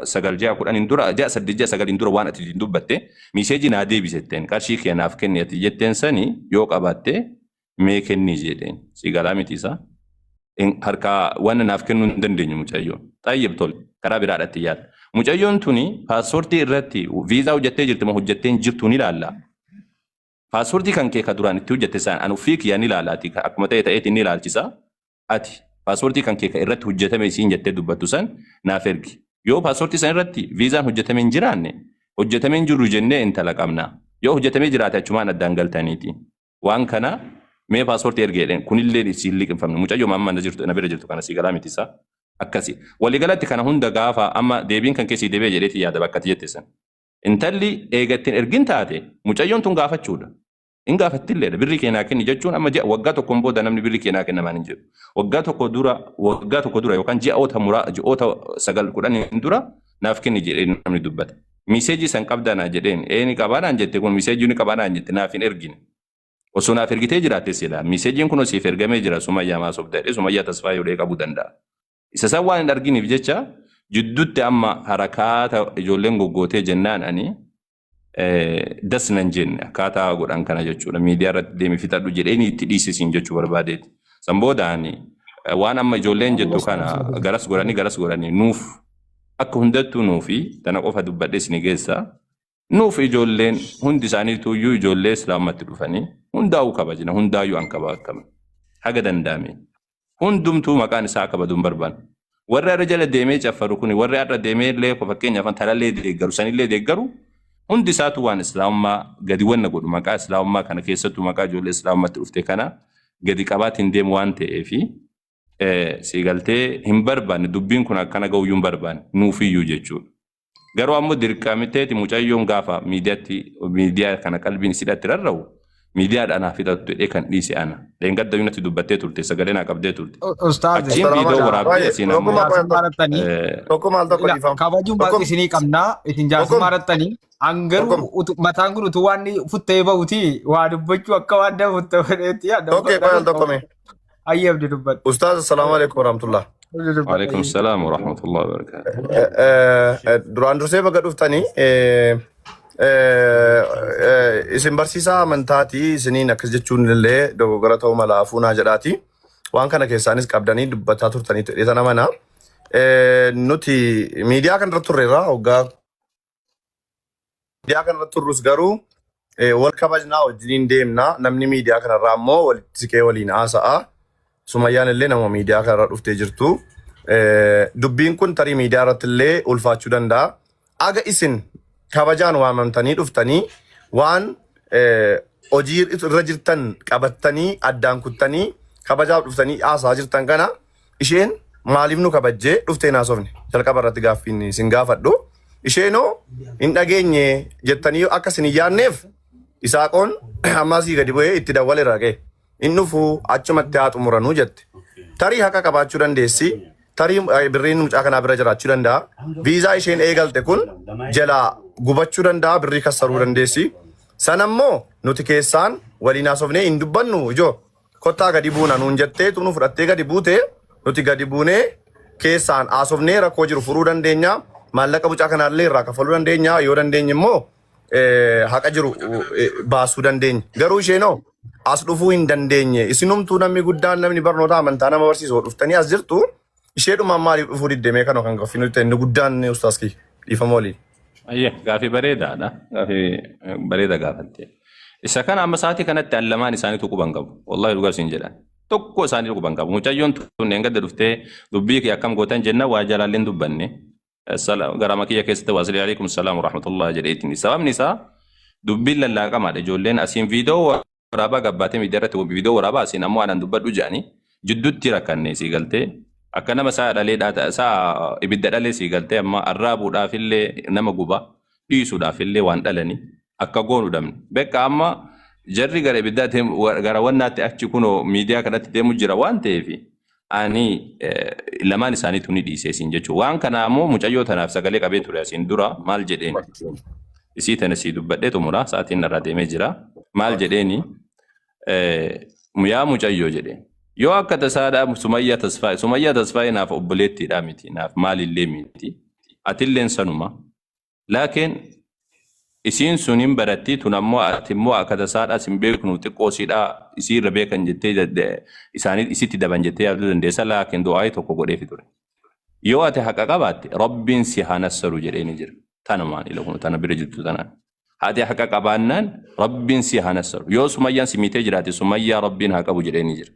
10 dura ji'a 8 ji'a 9 dura waan ati dubbatte miiseejii naa deebisetteen qarshii kee naaf kenni ati jetteen sanii yoo qabaatte mee kenni jedheen. Si galaa mitisa. Harkaa waan naaf kennuu hin dandeenyu mucayyoo. Xayyib tole karaa biraadhaatti yaada. Mucayyoon tuni paaspoortii irratti viizaa hojjettee jirti moo hojjettee hin jirtu ni ilaalla. Paaspoortii kan kee ka duraan itti hojjette san anu ofii kiyya ni ilaalaati akkuma ta'e ta'eeti ni ilaalchisa. Ati paaspoortii kan kee irratti hojjetame isiin jettee dubbattu san naaf ergi. Yoo paaspoortii san irratti viizaan hojjetame hin jiraanne hojjetame hin jiru jennee intala qabna. Yoo hojjetamee jiraate achumaan addaan galtaniiti. Waan kana mee paaspoortii ergeedhaan kunillee isiin liqinfamne mucayyoo amma na bira jirtu kana si galaa mitisa. Akkasi waliigalatti kana hunda gaafa amma deebiin kan keessi deebi'ee jedheeti yaada bakka ati jette san. Intalli eegattiin ergin taate mucayyoon tun gaafachuudha. In gaafattilleedha birrii keenyaa kenni jechuun amma ji'a waggaa tokkoon booda namni birrii keenyaa kennamaan hin jiru. Waggaa tokko dura yookaan ji'oota 9-10 dura naaf kenni jedhee namni dubbata. Miiseejii san qabdanaa jedheen ni qabaanaan jette kun miiseejii ni qabaanaan jette naaf hin ergine. Osoo naaf ergitee jiraatte sila miiseejiin kun siif ergamee jira Sumayyaa Maasoof ta'e Sumayyaa Tasfaayee Ulee qabuu danda'a. Isa san waan hin arginiif jecha jidduutti amma harakaata ijoolleen goggootee jennaan ani das nan jenne akkaataa godhan kana jechuudha. Miidiyaa irratti deemee fixadhu jedheeni itti dhiisisiin jechuu barbaadeeti. San boodaan waan amma ijoolleen jettu kana garas godhanii nuuf akka hundattuu nuufi tana qofa dubbadhee isin geessaa. Nuuf ijoolleen hundi isaaniitu iyyuu ijoollee islaamatti dhufanii hundaa'uu kabajna hundaayyuu an kabajna haga danda'ame hundumtuu maqaan isaa kabaduun barbaanna. Warri irra jala deemee caffaru kun warri irra deemee illee fakkeenyaaf talallee deeggaru sanillee deeggaru hundi isaatu waan islaamummaa gadi wanna godhu maqaa islaamummaa kana keessattuu maqaa ijoollee islaamummaatti dhufte kana gadi qabaatiin deemu waan ta'eefi siigaltee hin barbaanne dubbiin kun akkana ga'uyyuu hin barbaanne nuufiyyuu jechuudha. Garuu ammoo dirqamiteeti mucayyoon gaafa miidiyaa kana qalbiin isidhatti rarra'u miidiyaadhaan fixattu jedhee kan dhiise ana. Leengadda yuunatti dubbattee turte sagalee naa qabdee turte. Achiin viidiyoo waraabdee asiin ammoo. Kabajuun baay'ee isinii qabnaa isin jaarsummaa irrattanii hangaruu mataan kun utuu waan futtee bahuti waa dubbachuu akka waan dafutte godheetti yaadda. Ayyaabdi dubbadhu. Ustaaz assalamu alaikum warahmatullah. وعليكم السلام ورحمة الله وبركاته. duraan dursee baga dhuftanii isin barsiisaa amantaatii isiniin akkas jechuun illee dogoggora ta'uu mala hafuunaa jedhaati. Waan kana keessaanis qabdanii dubbataa turtanii ta'eetana mana. Nuti miidiyaa kanarra turreerra hoggaa miidiyaa kanarra turrus garuu wal kabajnaa wajjiniin deemnaa namni miidiyaa kanarraa immoo walitti siqee waliin haasa'a. Sumayyaan illee nama miidiyaa kanarra dhuftee jirtu. Dubbiin kun tarii miidiyaa irratti illee ulfaachuu danda'a. Aga isin kabajaan waamamtanii dhuftanii waan hojii irra jirtan qabattanii addaan kuttanii kabajaaf dhuftanii haasaa jirtan kana isheen maaliif nu kabajjee dhuftee naasofne jalqaba irratti gaaffiin isin gaafadhu. Isheenoo hin dhageenye jettanii akka isin hin yaadneef Isaaqoon ammasii gadi bu'ee itti dawwale raqee. Innufu achumatti haa xumuranuu jette. Tarii haqa qabaachuu dandeessi. Tarii birriin mucaa kanaa bira jiraachuu danda'a. Viizaa isheen eegalte kun jalaa gubachuu danda'a birrii kassaruu dandeessi. Sanammoo nuti keessaan waliin haasofnee hin dubbannu ijoo kottaa gadi buuna nuun jettee tunu fudhattee gadi buute nuti gadi buunee keessaan haasofnee rakkoo jiru furuu dandeenya. Maallaqa mucaa kanaallee irraa kafaluu dandeenya yoo dandeenye immoo haqa jiru baasuu dandeenya. Garuu isheenoo as dhufuu hin dandeenye. Isinumtuu namni guddaan namni barnoota amantaa nama barsiisoo dhuftanii as jirtu isheedhumaan maaliif dhufuu diddemee kana kan gaaffiin nuti inni guddaan ustaas kiyya dhiifama waliin. Ayyee gaaffii bareedaadha. Gaaffii bareeda gaafatte. Isa kana amma sa'aatii kanatti allamaan isaaniitu quban qabu. Wallahi dhugaa isin jedhan. Tokko isaanii quban qabu. Mucayyoon tunneen gadda dhuftee dubbii kee akkam gootan jenna waa jalaalleen dubbanne. Garama kiyya keessatti waasili alaikum salaam warahmatullahi jedheetiin. Sababni isaa dubbiin lallaaqamaadha. Ijoolleen asiin viidiyoo waraabaa gabbaatee miidiyaa irratti viidiyoo waraabaa asiin ammoo aanan dubbadhu jedhanii jidduutti rakkanne sii galtee akka nama saa dhalee saa ibidda dhalee sii galtee amma arraabuudhaaf illee nama guba dhiisuudhaaf illee waan dhalanii akka goonu dhabne. Bekka amma jarri gara ibiddaatti gara wannaatti achi kunoo miidiyaa kanatti deemu jira waan ta'eef ani lamaan isaaniitu ni dhiisee siin jechuudha. Waan kana ammoo mucayyoo tanaaf sagalee qabee ture asiin dura maal jedheen isii tana sii dubbadhee xumura sa'aatiin irraa deemee jira maal jedheeni yaa mucayyoo jedheen. Yoo akka tasaadhaa Sumayyaa Tasfaayee naaf obboleettiidhaa miti naaf maalillee miti atilleen sanuma laakiin isiin sun hin baratti tun ammoo ati immoo akka tasaadhaa sin beeknu xiqqoo siidhaa isii irra beekan jettee isaanii isitti daban jettee yaaduu dandeessa laakiin du'aa tokko godheefi ture. Yoo ati haqa qabaatte rabbiin si haa nassaru jedheeni jira tanumaan ilaahuun tana bira jirtu tanaan. Ati haqa qabaannaan rabbiin si haa nassaru yoo Sumayyaan si miitee jiraate Sumayyaa rabbiin haa qabu jedheeni jira.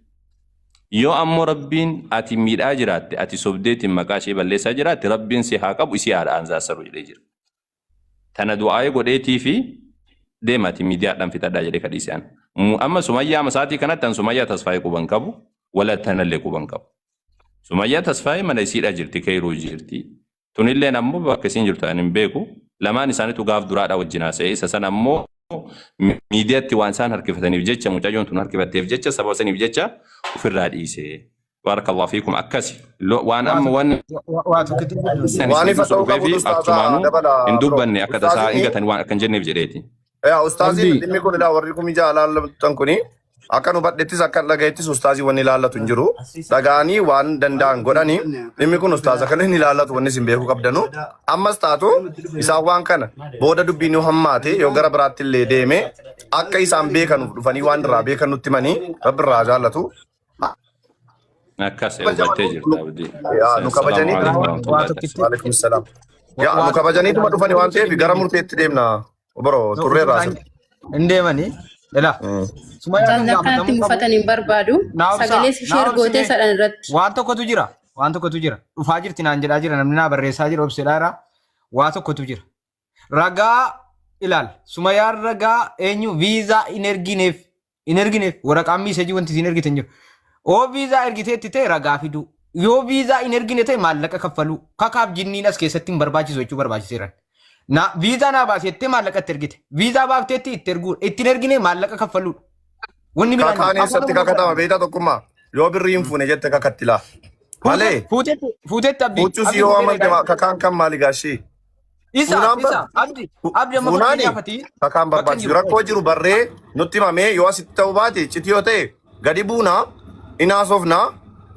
Yoo ammoo rabbiin ati miidhaa jiraatte ati sobdeetiin maqaa ishee balleessaa jiraatte rabbiin si haa qabu isii haadha ansaassaru jedhee jira. Tana du'aa'ee godheetii fi deemati miidiyaadhaan fixadhaa jedhee kadhiisaan. Amma Sumayyaa masaatii kanatti an Sumayyaa Tasfaayee quban qabu wala tanallee quban qabu. Sumayyaa Tasfaayee mana isiidha jirti keeruu jirti. Tunilleen ammoo bakka isiin jirtu an hin beeku lamaan isaaniitu gaaf duraadha wajjin haasa'e isa sana ammoo miidiyaatti waan isaan harkifataniif jecha mucayyoon tun harkifatteef jecha sababa saniif jecha ofirraa dhiise. Barakallahu fiikum akkasi. Waan amma waan ifa ta'uu fi aktumaanuu hin dubbanne akka tasaa ingatan waan akkan jenneef jedheeti. Ustaaziin dhimmi kun warri kun jaalallatan kuni Akka nu badhettis akka dhagayeettis ustaazii wanni ilaallatu hin jiru. Dhagaanii waan danda'an godhanii dhimmi kun ustaaza kan inni ilaallatu wanni isin beekuu qabdanu. Ammas taatu isaan waan kana booda dubbiin yoo hammaate yoo gara biraatti illee deeme akka isaan beekanuuf dhufanii waan irraa beekan nutti himanii rabbi irraa jaallatu. Akkas hubattee jirta abdii. Nu kabajanii waalaikum salaam. Nu kabajaniituma dhufanii waan ta'eef gara murteetti deemna. Obbo turree raasa. Indeemanii ila. Kanatti muffatanii barbaadu. Sagalee sheer gootee sadhan irratti. Waan tokkotu jira. Waan tokkotu jira. Dhufaa jirti naan jedhaa jira namni naa barreessaa jira obseedhaara. Waa tokkotu jira. Ragaa ilaal. Sumayyaan ragaa eenyu viizaa hin ergineef waraqaan miisejii wanti isin ergitan jiru. Oo viizaa ergiteetti ta'e ragaa fidu. Yoo viizaa hin ergine ta'e maallaqa kaffalu. Kakaaf jinniin as keessatti hin barbaachisu jechuu barbaachiseera. Na viizaa naa baasettee maallaqa itti ergite. Viizaa baafteetti itti erguu. Ittiin ergine maallaqa kaffalu. Wanni biraan. Kakaan eessatti kakatama beektaa tokkummaa. Yoo birrii hin fuune jette kakatti laa. Malee. Fuutetti abdii. Fuuchus yoo amante kakaan kan maali gaashii? Isa abdii amma fuudhanii gaafati. Kakaan barbaachisu rakkoo jiru barree nutti himamee yoo asitti ta'uu baate iccitii yoo ta'e gadi buunaa inaasofnaa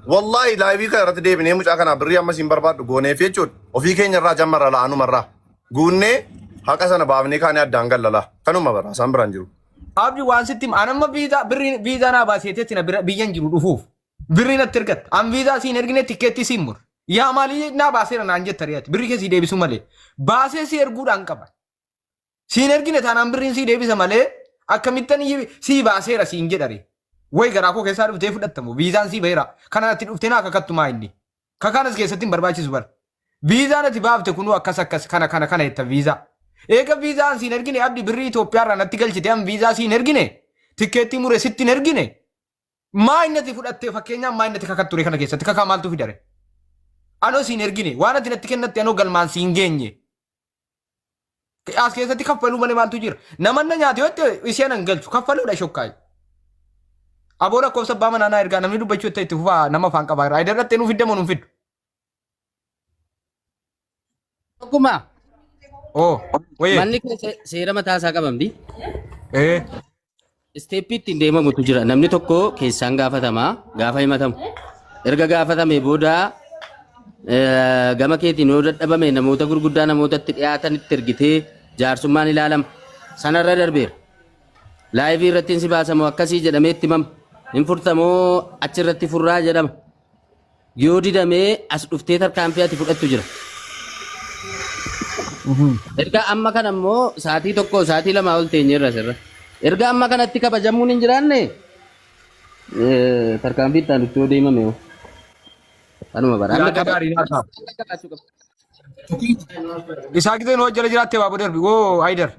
wallahi laayivii kana irratti deebinee mucaa kanaa birrii ammas hin barbaaddu gooneef jechuudha. Ofii keenya irraa jammarra la'anumarraa guunnee haqa sana baafnee kaanee addaan gallala kanuma bara isaan biraan jiru. Abdii waan sitti anamma viizaa naa baaseetetti na biyyan jiru dhufuuf birrii natti ergatta an viizaa siin ergine tikkeetti siin mur yaa maalii naa baaseera naan jetta re'aati birrii kee sii deebisu malee baasee sii erguudhaan qaba siin ergine taanaan birriin sii deebisa malee akkamittan sii baaseera siin jedhare way garaa koo keessaa dhuftee fudhattamu viizaan sii baheera kanatti dhuftee naa kakattumaa inni kakaanas keessatti hin barbaachisu bara viizaan ati baafte kunuu akkas kana jetta viizaa. Eega viizaan siin ergine abdi birrii Itoophiyaa irraa natti galchite an viizaa siin ergine tikkeettii mure sitti hin ergine maa innati fudhattee fakkeenyaaf maa innati kakatture kana keessatti kakaa maaltu fidare anoo siin ergine waan ati natti kennatti anoo galmaan siin geenye as keessatti kaffaluu malee maaltu jira namanna nyaate yoo isheen an galchu kaffaluudha shokkaayi aboo lakkoofsa abbaa manaa naa ergaa namni dubbachuu itti fufaa nama afaan qabaa irraa idarratti nuuf fiddamoo nuuf fiddu. Akkuma. Oh, manni kee seera mataa isaa qabamdi. Isteeppii ittiin deemamutu jira. Namni tokko keessaan gaafatamaa gaafa himatamu. Erga gaafatame booda gama keetiin yoo dadhabame namoota gurguddaa namootatti dhiyaatanitti ergitee jaarsummaan ilaalama. Sanarra darbeera. Laayivii irratti si baasamoo akkasii jedhamee itti himama. Hin furtamoo achirratti furraa jedhama. Yoo didamee as dhuftee tarkaanfii ati fudhattu jira. Erga amma kana immoo saatii tokko saatii lama ol teenyeerra sirra. Erga amma kanatti kabajamuun hin jiraanne tarkaanfii itti aanutti yoo deemame hoo. Anuma bara. Isaa giseen hoo jala jiraattee waa bodarbi woo Haydar.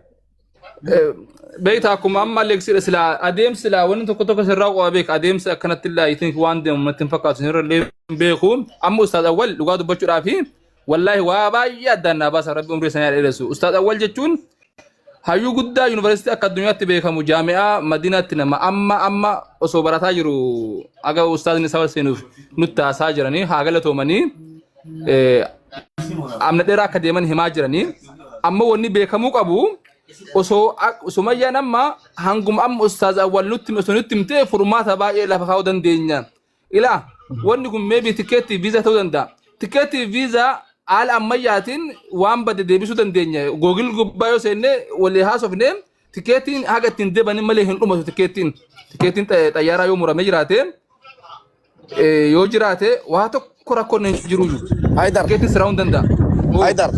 Beektaa akkuma amma leeksira silaa adeemsi silaa wanni tokko tokko sirraa qofa beeka adeemsi akkanatti illaa isin waan deemu natti hin fakkaatu sirra beeku amma ustaaz awwal dhugaa dubbachuudhaaf wallahi waa baay'ee addaan naa baasa rabbi umrii sana dheeressu ustaaz awwal jechuun hayyuu guddaa yuunivarsiitii akka addunyaatti beekamu jaami'aa madiinaatti nama amma osoo barataa jiru aga ustaazni isaa seenuuf nutti haasaa jiranii haa galatoomanii amna dheeraa akka deeman himaa jiranii amma wanni beekamuu qabu osoo sumayyaan amma hanguma amma ustaaz awwal nutti himtee furmaata baay'ee lafa kaa'uu dandeenya ilaa wanni kun meebii tikeetti viizaa ta'uu danda'a tikeetti viizaa haala ammayyaatiin waan bade deebisuu dandeenya googil gubbaa yoo seenne walii haasofne tikeettiin haga ittiin deebanin malee hin dhumatu tikeettiin xayyaaraa yoo murame jiraate waa tokko rakkoon hin jiru tikeettiin siraa'uu hin danda'a. Haydar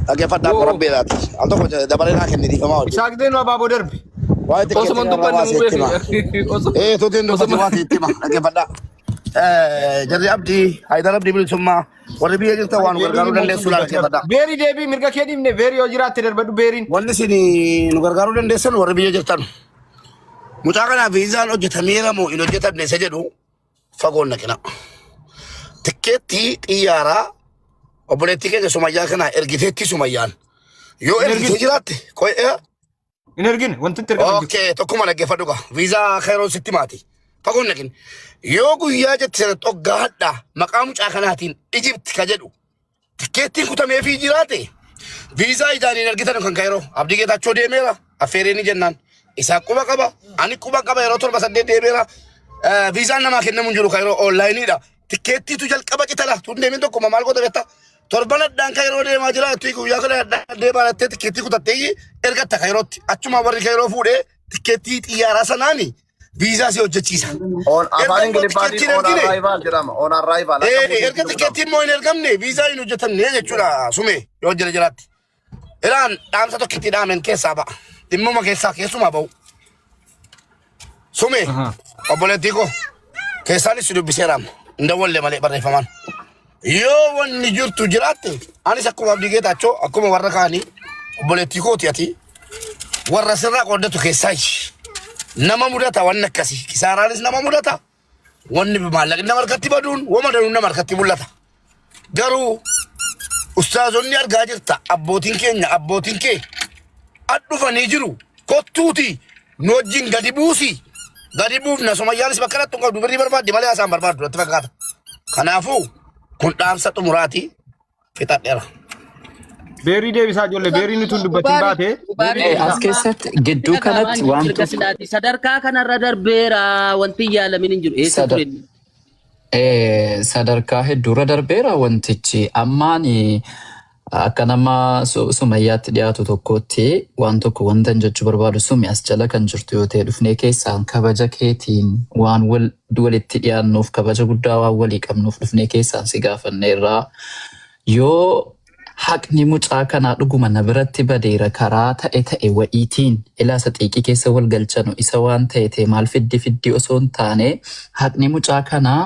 dhaggeeffadhaa qorabbeedhaati al tokko dabalee naa kenni dhiifamaa hojii. Isaa giseen waa bodarbi. Osoo dubbanni nu beeku. Tuutiin dubbatu waan itti hima dhaggeeffadhaa. Jarri abdii Haydar abdii bilisummaa warri biyya jirtan waan gargaaruu dandeessu laala dhaggeeffadhaa. Beerii deebii mirga kee dhibne beerii yoo jiraatte darbadhu beeriin. Wanni isin nu gargaaruu dandeessan warri biyya jirtan. Mucaa kanaaf viizaan hojjetameera moo hin hojjetamne isa jedhu fagoon naqina. Tikkeettii xiyyaaraa obboleettii keenya Sumayyaa kanaa ergiteetti Sumayyaan. Yoo ergitee jiraatte qo'ee. Hin ergine wanti itti ergamu. Okay tokkuma dhaggeeffadhu qaba. Viizaa kayroo sitti maati. Fagoon naqin. Yoo guyyaa jette sana xoggaa hadhaa maqaa mucaa kanaatiin Ijipti ka jedhu tikkeettiin kutameefii jiraate viizaa ijaan hin argitan kan kayroo abdii geetaachoo deemeera affeereen jennaan isa quba qaba ani quba qaba yeroo torba saddeet deebiira viizaan namaa kennamu jiru kan yeroo onlaayiniidha tikkeettii tu jalqaba citala tun deemin tokko maal godha beektaa torban addaan kan yeroo deemaa jira tuyi guyyaa kana deemaa lattee tikkeettii kutattee ergatta kan yerootti achuma warri kan yeroo fuudhee tikkeettii xiyyaaraa sanaani viizaa si hojjechiisa. On afaan Ingiliffaatiin on arrival jedhama. On arrival. Erga tikkeettiin moo hin ergamne viizaa hin hojjetamne jechuudha sume yoo jira jiraatti. Iraan dhaamsa tokkitti dhaamen keessaa ba'a. Dhimmuma keessumaa ba'u. Sume obboleettii koo keessaanis si dubbiseeraam. Ndawwalle malee barreeffamaan. Yoo wanni jirtu jiraatte anis akkuma abdii geetaachoo akkuma warra kaanii obboleettii kooti ati warra sirraa qooddatu keessaayi. Nama mudata wanni akkasii kisaaraanis nama mudata wanni maallaqni nama harkatti baduun wama danuun nama harkatti mul'ata. Garuu ustaazonni argaa jirta abbootiin keenya abbootiin kee dhufanii jiru kottuuti nu wajjin gadi buusi gadi buufna somayyaanis bakka irratti qabdu birrii barbaadde malee haasaan barbaaddu natti fakkaata. Kanaafuu kun dhaamsa xumuraati fixadheera. Beerii deebisaa ijoollee beerii nuti dubbatiin baate. As keessatti gidduu kanatti wanti sadarkaa kanarra darbeera wanti yaalamin hin jiru. Eessa ture? Sadarkaa hedduurra darbeera wantichi ammaan akka nama sumayyaatti dhiyaatu tokkotti waan tokko wanta jechuu barbaadu sumi as jala kan jirtu yoo ta'e dhufnee keessaan kabaja keetiin waan walitti dhiyaannuuf kabaja guddaa waan walii qabnuuf dhufnee keessaan si gaafanneerraa yoo haqni mucaa kanaa dhuguma na biratti badeera karaa ta'e wa'iitiin ilaasa xiiqii keessa wal galchanu isa waan ta'e maal fiddi osoo hin taane haqni mucaa kanaa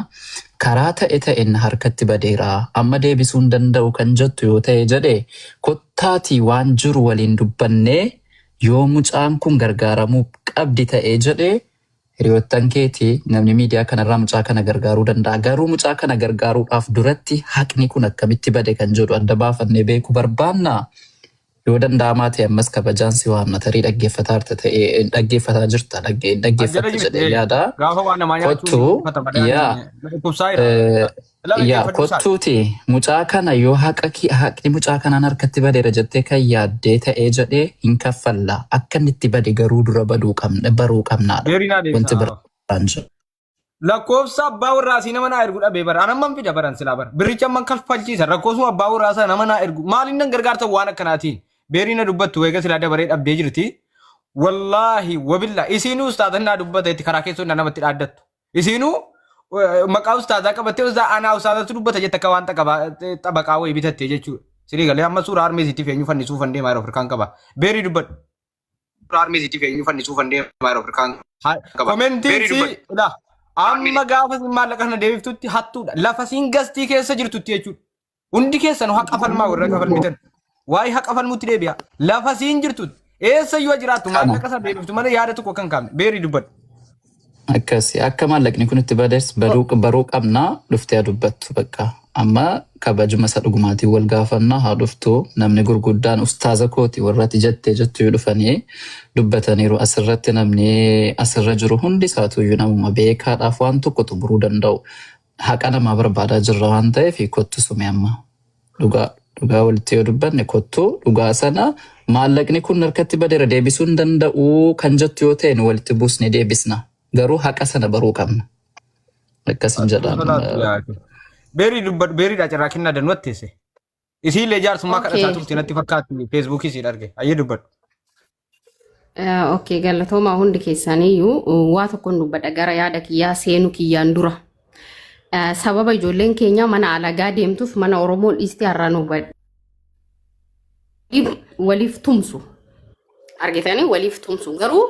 karaa ta'e na harkatti badeera amma deebisuu hin danda'u kan jettu yoo ta'e jedhe kottaatii waan jiru waliin dubbannee yoo mucaan kun gargaaramuu qabdi ta'e jedhe hiriyoottan keetii namni miidiyaa kanarraa mucaa kana gargaaruu danda'a. Garuu mucaa kana gargaaruudhaaf duratti haqni kun akkamitti bade kan jedhu adda baafannee beekuu barbaanna. Yoo danda'amaa ta'e ammas kabajaan si waamna tarii dhaggeeffataa jirta dhaggeeffata jedhee yaada. Kottuuti mucaa kana yoo haqni mucaa kanaan harkatti badeera jettee kan yaaddee ta'ee jedhee hin kaffalla akka inni itti bade garuu dura baruu qabnaadha. Wanti biraan jiru. Lakkoofsa abbaa warraa si nama naa ergu dhabee bara anamman fida baran silaa bara birricha amman kalfalchiisa rakkoosuma abbaa warraa sana nama naa ergu maaliin nan gargaarta waan akkanaatiin beeriina dubbattu weega silaa dabaree dhabdee jirti wallaahi wabilla isiinuu ustaazannaa dubbata itti karaa keessoon namatti dhaaddattu isiinuu maqaa ustaazaa qabattee aanaa ustaazatu dubbata jette akka waan xabaqaa wayii bitattee jechuudha sirii galee amma suuraa armeesiitti feenyu fannisuu fandee maayiroo Afrikaan qaba beerii dubbadhu suuraa armeesiitti feenyu fannisuu fandee maayiroo Afrikaan qaba komentiin si amma gaafa sin maallaqa kana deebiftutti hattuudha lafa sin gastii keessa jirtutti jechuudha hundi keessan haqa falmaa warra falmitan waa'ee haqa falmutti deebi'a lafa sin jirtutti eessa yoo jiraattu maallaqa sana deebiftu malee yaada tokko kan kaafne beerii dubbadhu. Akkasii akka maallaqni kun itti badees baruu qabnaa dhuftee dubbattu bakka amma kabajuma isa dhugumaatiin wal gaafannaa haa dhuftu namni gurguddaan ustaaza kooti warratti jettuu yoo dhufanii dubbataniiru asirratti namni asirra jiru hundi isaatuyyuu namuma beekaadhaaf waan tokko xumuruu danda'u haqa namaa barbaadaa jirra waan ta'eef kottu sume amma dhugaa walitti yoo dubbanne kottu dhugaa sana maallaqni kun harkatti badeera deebisuu hin danda'u kan jettu yoo ta'e walitti buusnee deebisna. Garuu haqa sana baruu qabna. Akkasiin jedhama. Beerii dubbadhu beeriidhaa carraa kennaa danuu atteesse. Isiillee jaarsummaa kadhataa turte natti fakkaatti feesbuukii isiin arge. Ayyee dubbadhu. Okay galatoomaa hundi keessaniyyuu waa tokkoon dubbadha gara yaada kiyyaa seenu kiyyaan dura. Sababa ijoolleen keenya mana alagaa deemtuuf mana Oromoo dhiistee har'aan waliif tumsu. Argitanii waliif tumsu garuu